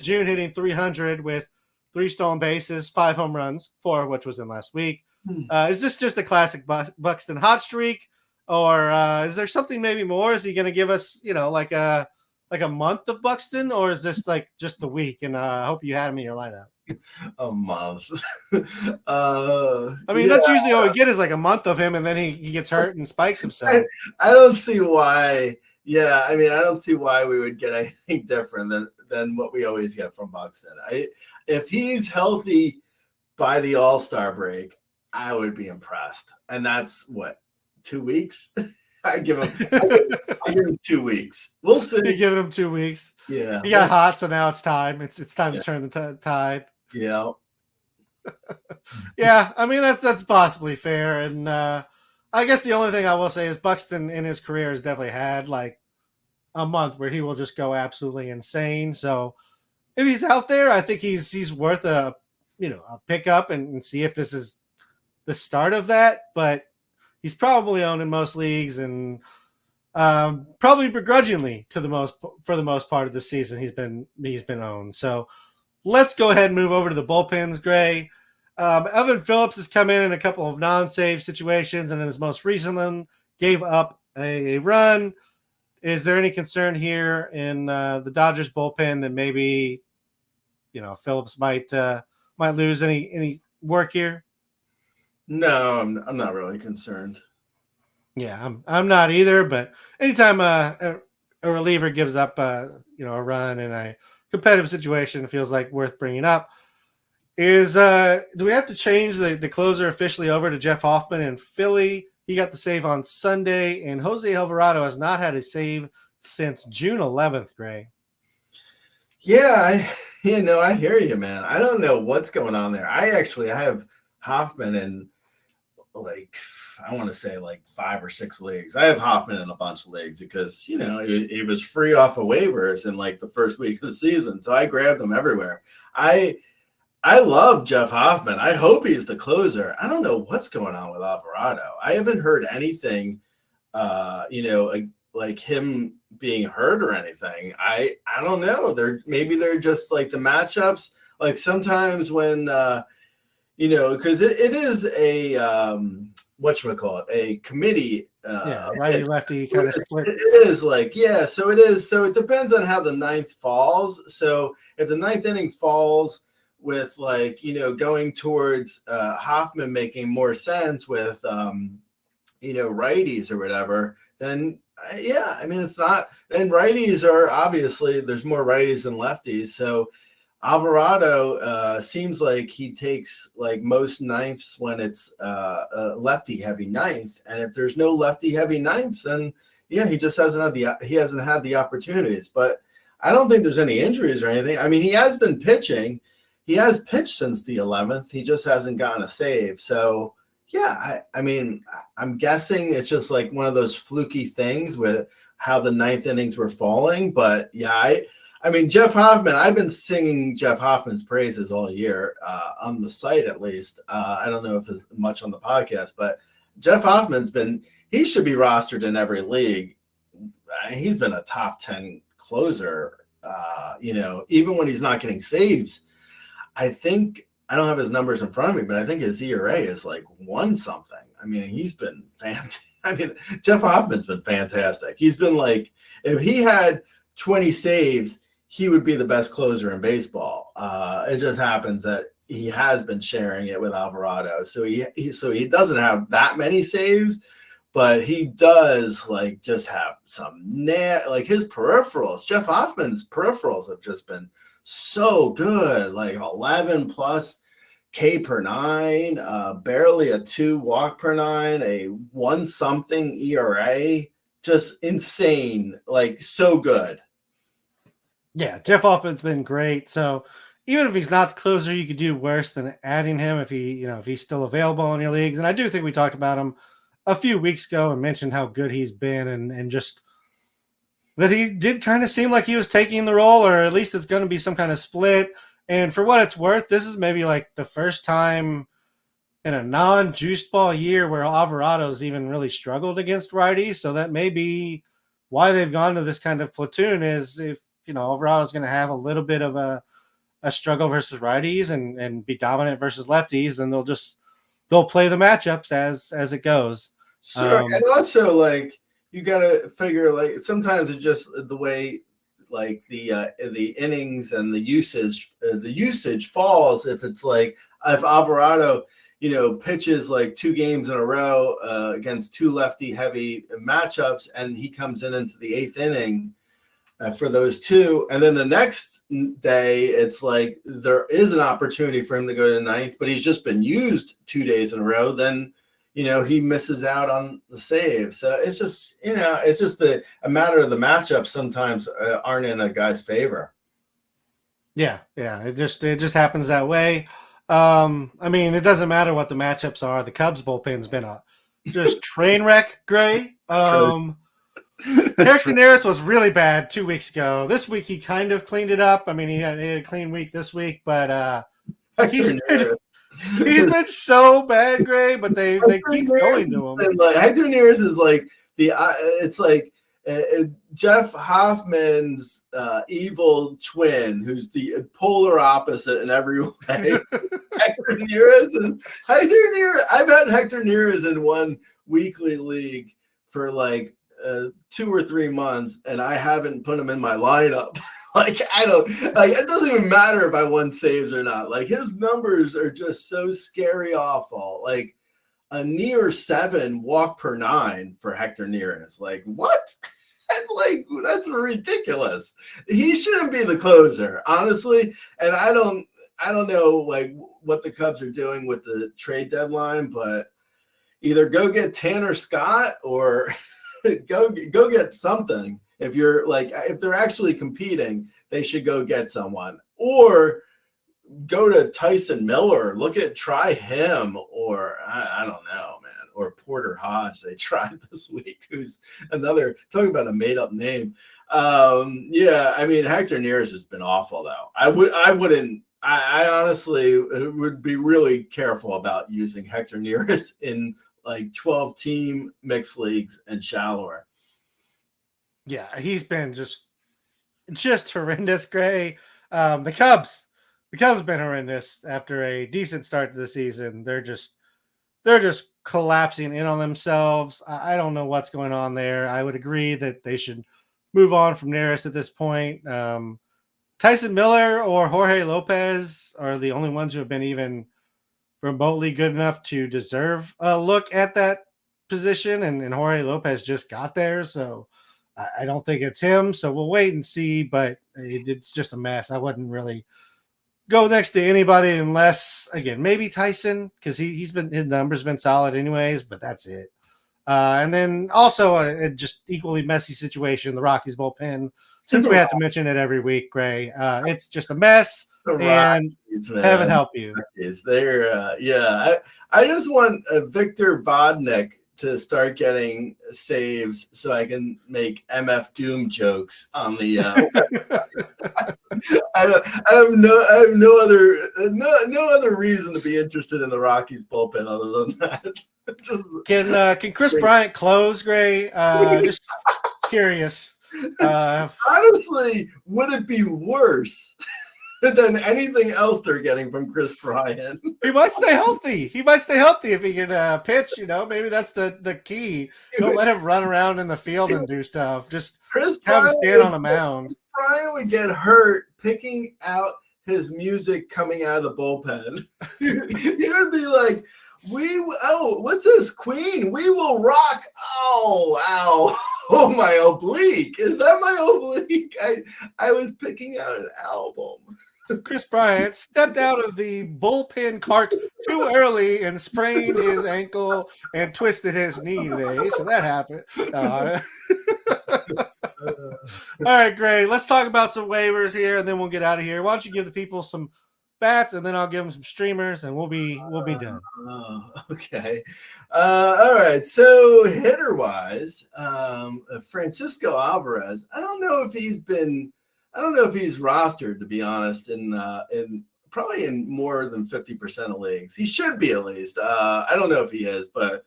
June hitting 300 with 3 stolen bases, 5 home runs, 4 of which was in last week. Is this just a classic Buxton hot streak, or is there something maybe more? Is he going to give us, like a month of Buxton, or is this like just the week? And I hope you had him in your lineup. A month. That's usually all we get is like a month of him, and then he gets hurt and spikes himself. I don't see why. Yeah, I don't see why we would get anything different than what we always get from Buxton. If he's healthy by the All-Star break, I would be impressed. And that's what, 2 weeks? I give him 2 weeks. We'll see. You're giving him 2 weeks. Yeah, he got hot, so now it's time. It's time to turn the tide. Yeah. Yeah, that's possibly fair, and I guess the only thing I will say is Buxton in his career has definitely had like a month where he will just go absolutely insane. So if he's out there, I think he's worth a pickup and see if this is the start of that. But he's probably owned in most leagues and probably begrudgingly for the most part of the season he's been owned. So let's go ahead and move over to the bullpens, Gray. Evan Phillips has come in a couple of non-save situations, and in his most recent one, gave up a run. Is there any concern here in the Dodgers bullpen that maybe Phillips might lose any work here? No, I'm not really concerned. Yeah, I'm not either. But anytime a reliever gives up a run in a competitive situation, it feels like worth bringing up. Do we have to change the closer officially over to Jeff Hoffman in Philly? He got the save on Sunday, and Jose Alvarado has not had a save since June 11th, Gray. Yeah, I hear you, man. I don't know what's going on there. I have Hoffman in I want to say 5 or 6 leagues. I have Hoffman in a bunch of leagues because, he was free off of waivers in the first week of the season. So I grabbed him everywhere. I love Jeff Hoffman. I hope he's the closer. I don't know what's going on with Alvarado. I haven't heard anything, like him being hurt or anything. I don't know. Maybe they're just the matchups. Sometimes when, because it is a a committee. Righty lefty kind of split. It is so it is. So it depends on how the ninth falls. So if the ninth inning falls with going towards Hoffman making more sense with righties or whatever, then it's not. And righties are obviously there's more righties than lefties. So Alvarado seems like he takes most ninths when it's a lefty heavy ninth, and if there's no lefty heavy ninths, then he just hasn't had the opportunities. But I don't think there's any injuries or anything. I mean, he has been pitching. He has pitched since the 11th. He just hasn't gotten a save. So I'm guessing it's just one of those fluky things with how the ninth innings were falling. But Jeff Hoffman, I've been singing Jeff Hoffman's praises all year on the site, at least. I don't know if it's much on the podcast, but Jeff Hoffman's he should be rostered in every league. He's been a top 10 closer, even when he's not getting saves. I think I don't have his numbers in front of me, but I think his ERA is 1 something. I mean, he's been fantastic. Jeff Hoffman's been fantastic. He's been if he had 20 saves, he would be the best closer in baseball. It just happens that he has been sharing it with Alvarado. So he doesn't have that many saves, but he does just have some his peripherals. Jeff Hoffman's peripherals have just been so good, 11 plus K per 9, barely a 2 walk per 9, a 1 something ERA, just insane, so good. Yeah, Jeff Hoffman's been great. So even if he's not the closer, you could do worse than adding him if he's still available in your leagues. And I do think we talked about him a few weeks ago and mentioned how good he's been and just that he did kind of seem like he was taking the role, or at least it's going to be some kind of split. And for what it's worth, this is maybe the first time in a non-juiced ball year where Alvarado's even really struggled against righties. So that may be why they've gone to this kind of platoon, is if Alvarado's going to have a little bit of a struggle versus righties and be dominant versus lefties, then they'll play the matchups as it goes. Sure. And also you got to figure sometimes it's just the way the innings and the usage falls. If it's if Alvarado pitches 2 games in a row against 2 lefty heavy matchups, and he comes into the 8th inning for those 2, and then the next day it's there is an opportunity for him to go to 9th, but he's just been used 2 days in a row, then he misses out on the save. So it's just a matter of the matchups sometimes aren't in a guy's favor. Yeah. It just happens that way. It doesn't matter what the matchups are. The Cubs bullpen's been a just train wreck, Gray. Hector Neris was really bad 2 weeks ago. This week he kind of cleaned it up. I mean, he had a clean week this week, but he's been so bad, Gray. But they keep going to him. Like, Hector Neris is like it's like Jeff Hoffman's evil twin, who's the polar opposite in every way. Hector Neris. I've had Hector Neris in one weekly league for like 2 or 3 months, and I haven't put him in my lineup. Like, I don't like, it doesn't even matter if I won saves or not. Like, his numbers are just so scary awful. Like a near 7 walk per 9 for Hector Neris. Like, what? That's ridiculous. He shouldn't be the closer, honestly. And I don't know like what the Cubs are doing with the trade deadline, but either go get Tanner Scott or go get something. If they're actually competing, they should go get someone, or go to Tyson Miller. Try him, or I don't know, man, or Porter Hodge. They tried this week, who's another, talking about a made up name. Yeah, I mean, Hector Neris has been awful though. I honestly would be really careful about using Hector Neris in like 12-team mixed leagues and shallower. Yeah, he's been just horrendous, Gray. The Cubs been horrendous after a decent start to the season. They're just collapsing in on themselves. I don't know what's going on there. I would agree that they should move on from Neris at this point. Tyson Miller or Jorge Lopez are the only ones who have been even remotely good enough to deserve a look at that position, and Jorge Lopez just got there, so I don't think it's him. So we'll wait and see, but it's just a mess. I wouldn't really go next to anybody unless, again, maybe Tyson, because his numbers been solid anyways, but that's it. And then also a just equally messy situation, the Rockies bullpen, since we have to mention it every week, Gray. It's just a mess, and heaven help you. I just want Victor Vodnik to start getting saves so I can make MF Doom jokes on the. I have no other reason to be interested in the Rockies bullpen other than that. Can Chris Bryant close, Gray? Just curious. Honestly, would it be worse than anything else they're getting from Chris Bryant? He might stay healthy. If he can pitch. Maybe that's the key. Don't let him run around in the field and do stuff. Just have him stand on a mound. Bryant would get hurt picking out his music coming out of the bullpen. He would be like, what's this? Queen, we will rock. Oh, ow. Oh, my oblique. Is that my oblique? I was picking out an album. Chris Bryant stepped out of the bullpen cart too early and sprained his ankle and twisted his knee today. So that happened. All right, Gray. Let's talk about some waivers here, and then we'll get out of here. Why don't you give the people some bats, and then I'll give them some streamers, and we'll be done. Okay. All right. So hitter-wise, Francisco Alvarez. I don't know if he's rostered, to be honest, in probably in more than 50% of leagues. He should be, at least. I don't know if he is, but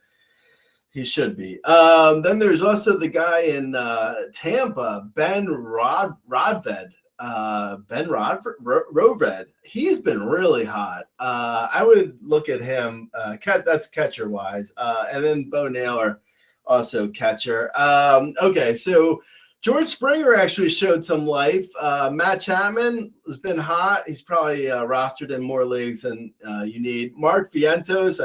he should be. Then there's also the guy in Tampa, Ben Rodved. Roved. He's been really hot. I would look at him. That's catcher wise. And then Bo Naylor, also catcher. Okay, so George Springer actually showed some life. Matt Chapman has been hot. He's probably rostered in more leagues than you need. Mark Vientos.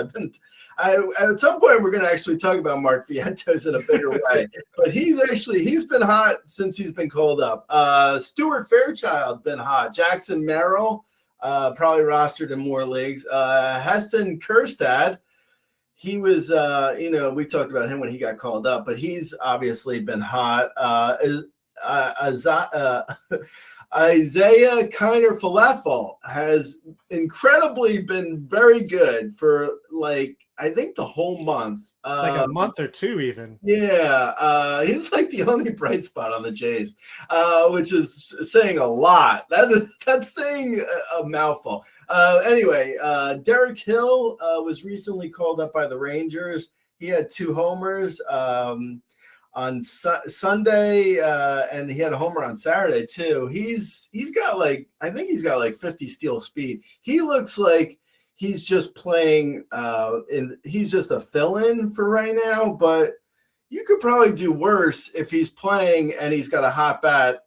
At some point we're going to actually talk about Mark Vientos in a bigger way, but he's been hot since he's been called up. Stuart Fairchild been hot. Jackson Merrill probably rostered in more leagues. Heston Kjerstad, he was we talked about him when he got called up, but he's obviously been hot. Isaiah Kiner Falafel has incredibly been very good for I think the whole month. Like a month or two even. Yeah, he's like the only bright spot on the Jays, which is saying a lot. That's saying a mouthful. Anyway, Derek Hill was recently called up by the Rangers. He had 2 homers on Sunday, and he had a homer on Saturday too. He's got I think he's got 50 steal speed. He looks like he's just playing he's just a fill-in for right now, but you could probably do worse if he's playing and he's got a hot bat.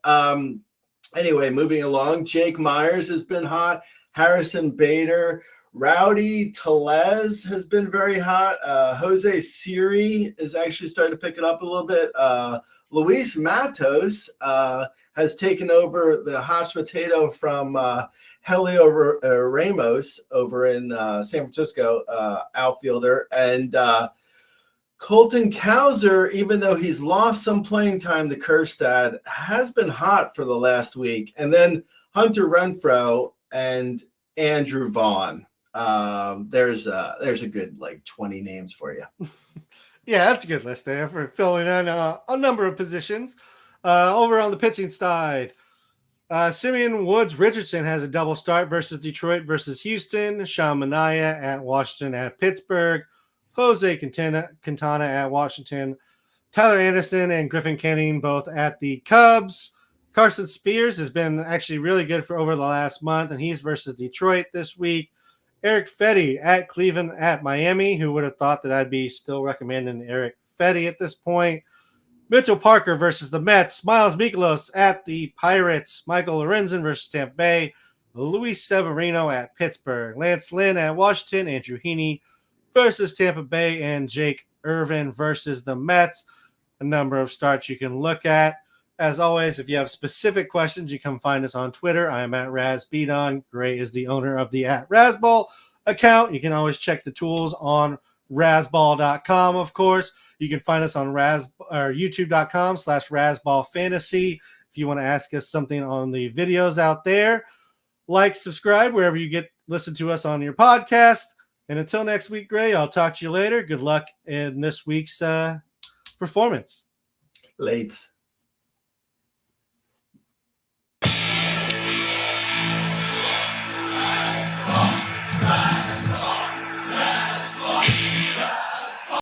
Anyway, moving along, Jake Myers has been hot. Harrison Bader, Rowdy Tellez has been very hot. Jose Siri is actually starting to pick it up a little bit. Luis Matos has taken over the hot potato from Helio Ramos over in San Francisco, outfielder. And Colton Cowser, even though he's lost some playing time to Kjerstad, has been hot for the last week. And then Hunter Renfroe and Andrew Vaughn. There's a good 20 names for you. Yeah, that's a good list there for filling in a number of positions. Over on the pitching side, Simeon Woods Richardson has a double start versus Detroit versus Houston. Sean Manaea at Washington at Pittsburgh. Jose Quintana at Washington. Tyler Anderson and Griffin Canning both at the Cubs. Carson Spears has been actually really good for over the last month, and he's versus Detroit this week. Eric Fetty at Cleveland at Miami. Who would have thought that I'd be still recommending Eric Fetty at this point? Mitchell Parker versus the Mets. Miles Mikolas at the Pirates. Michael Lorenzen versus Tampa Bay. Luis Severino at Pittsburgh. Lance Lynn at Washington. Andrew Heaney versus Tampa Bay. And Jake Irvin versus the Mets. A number of starts you can look at. As always, if you have specific questions, you can find us on Twitter. I am at RazBeaton. Gray is the owner of the @Razzball account. You can always check the tools on Razzball.com, of course. You can find us on YouTube.com/Razzball Fantasy if you want to ask us something on the videos out there. Like, subscribe wherever you listen to us on your podcast. And until next week, Gray, I'll talk to you later. Good luck in this week's performance. Lates.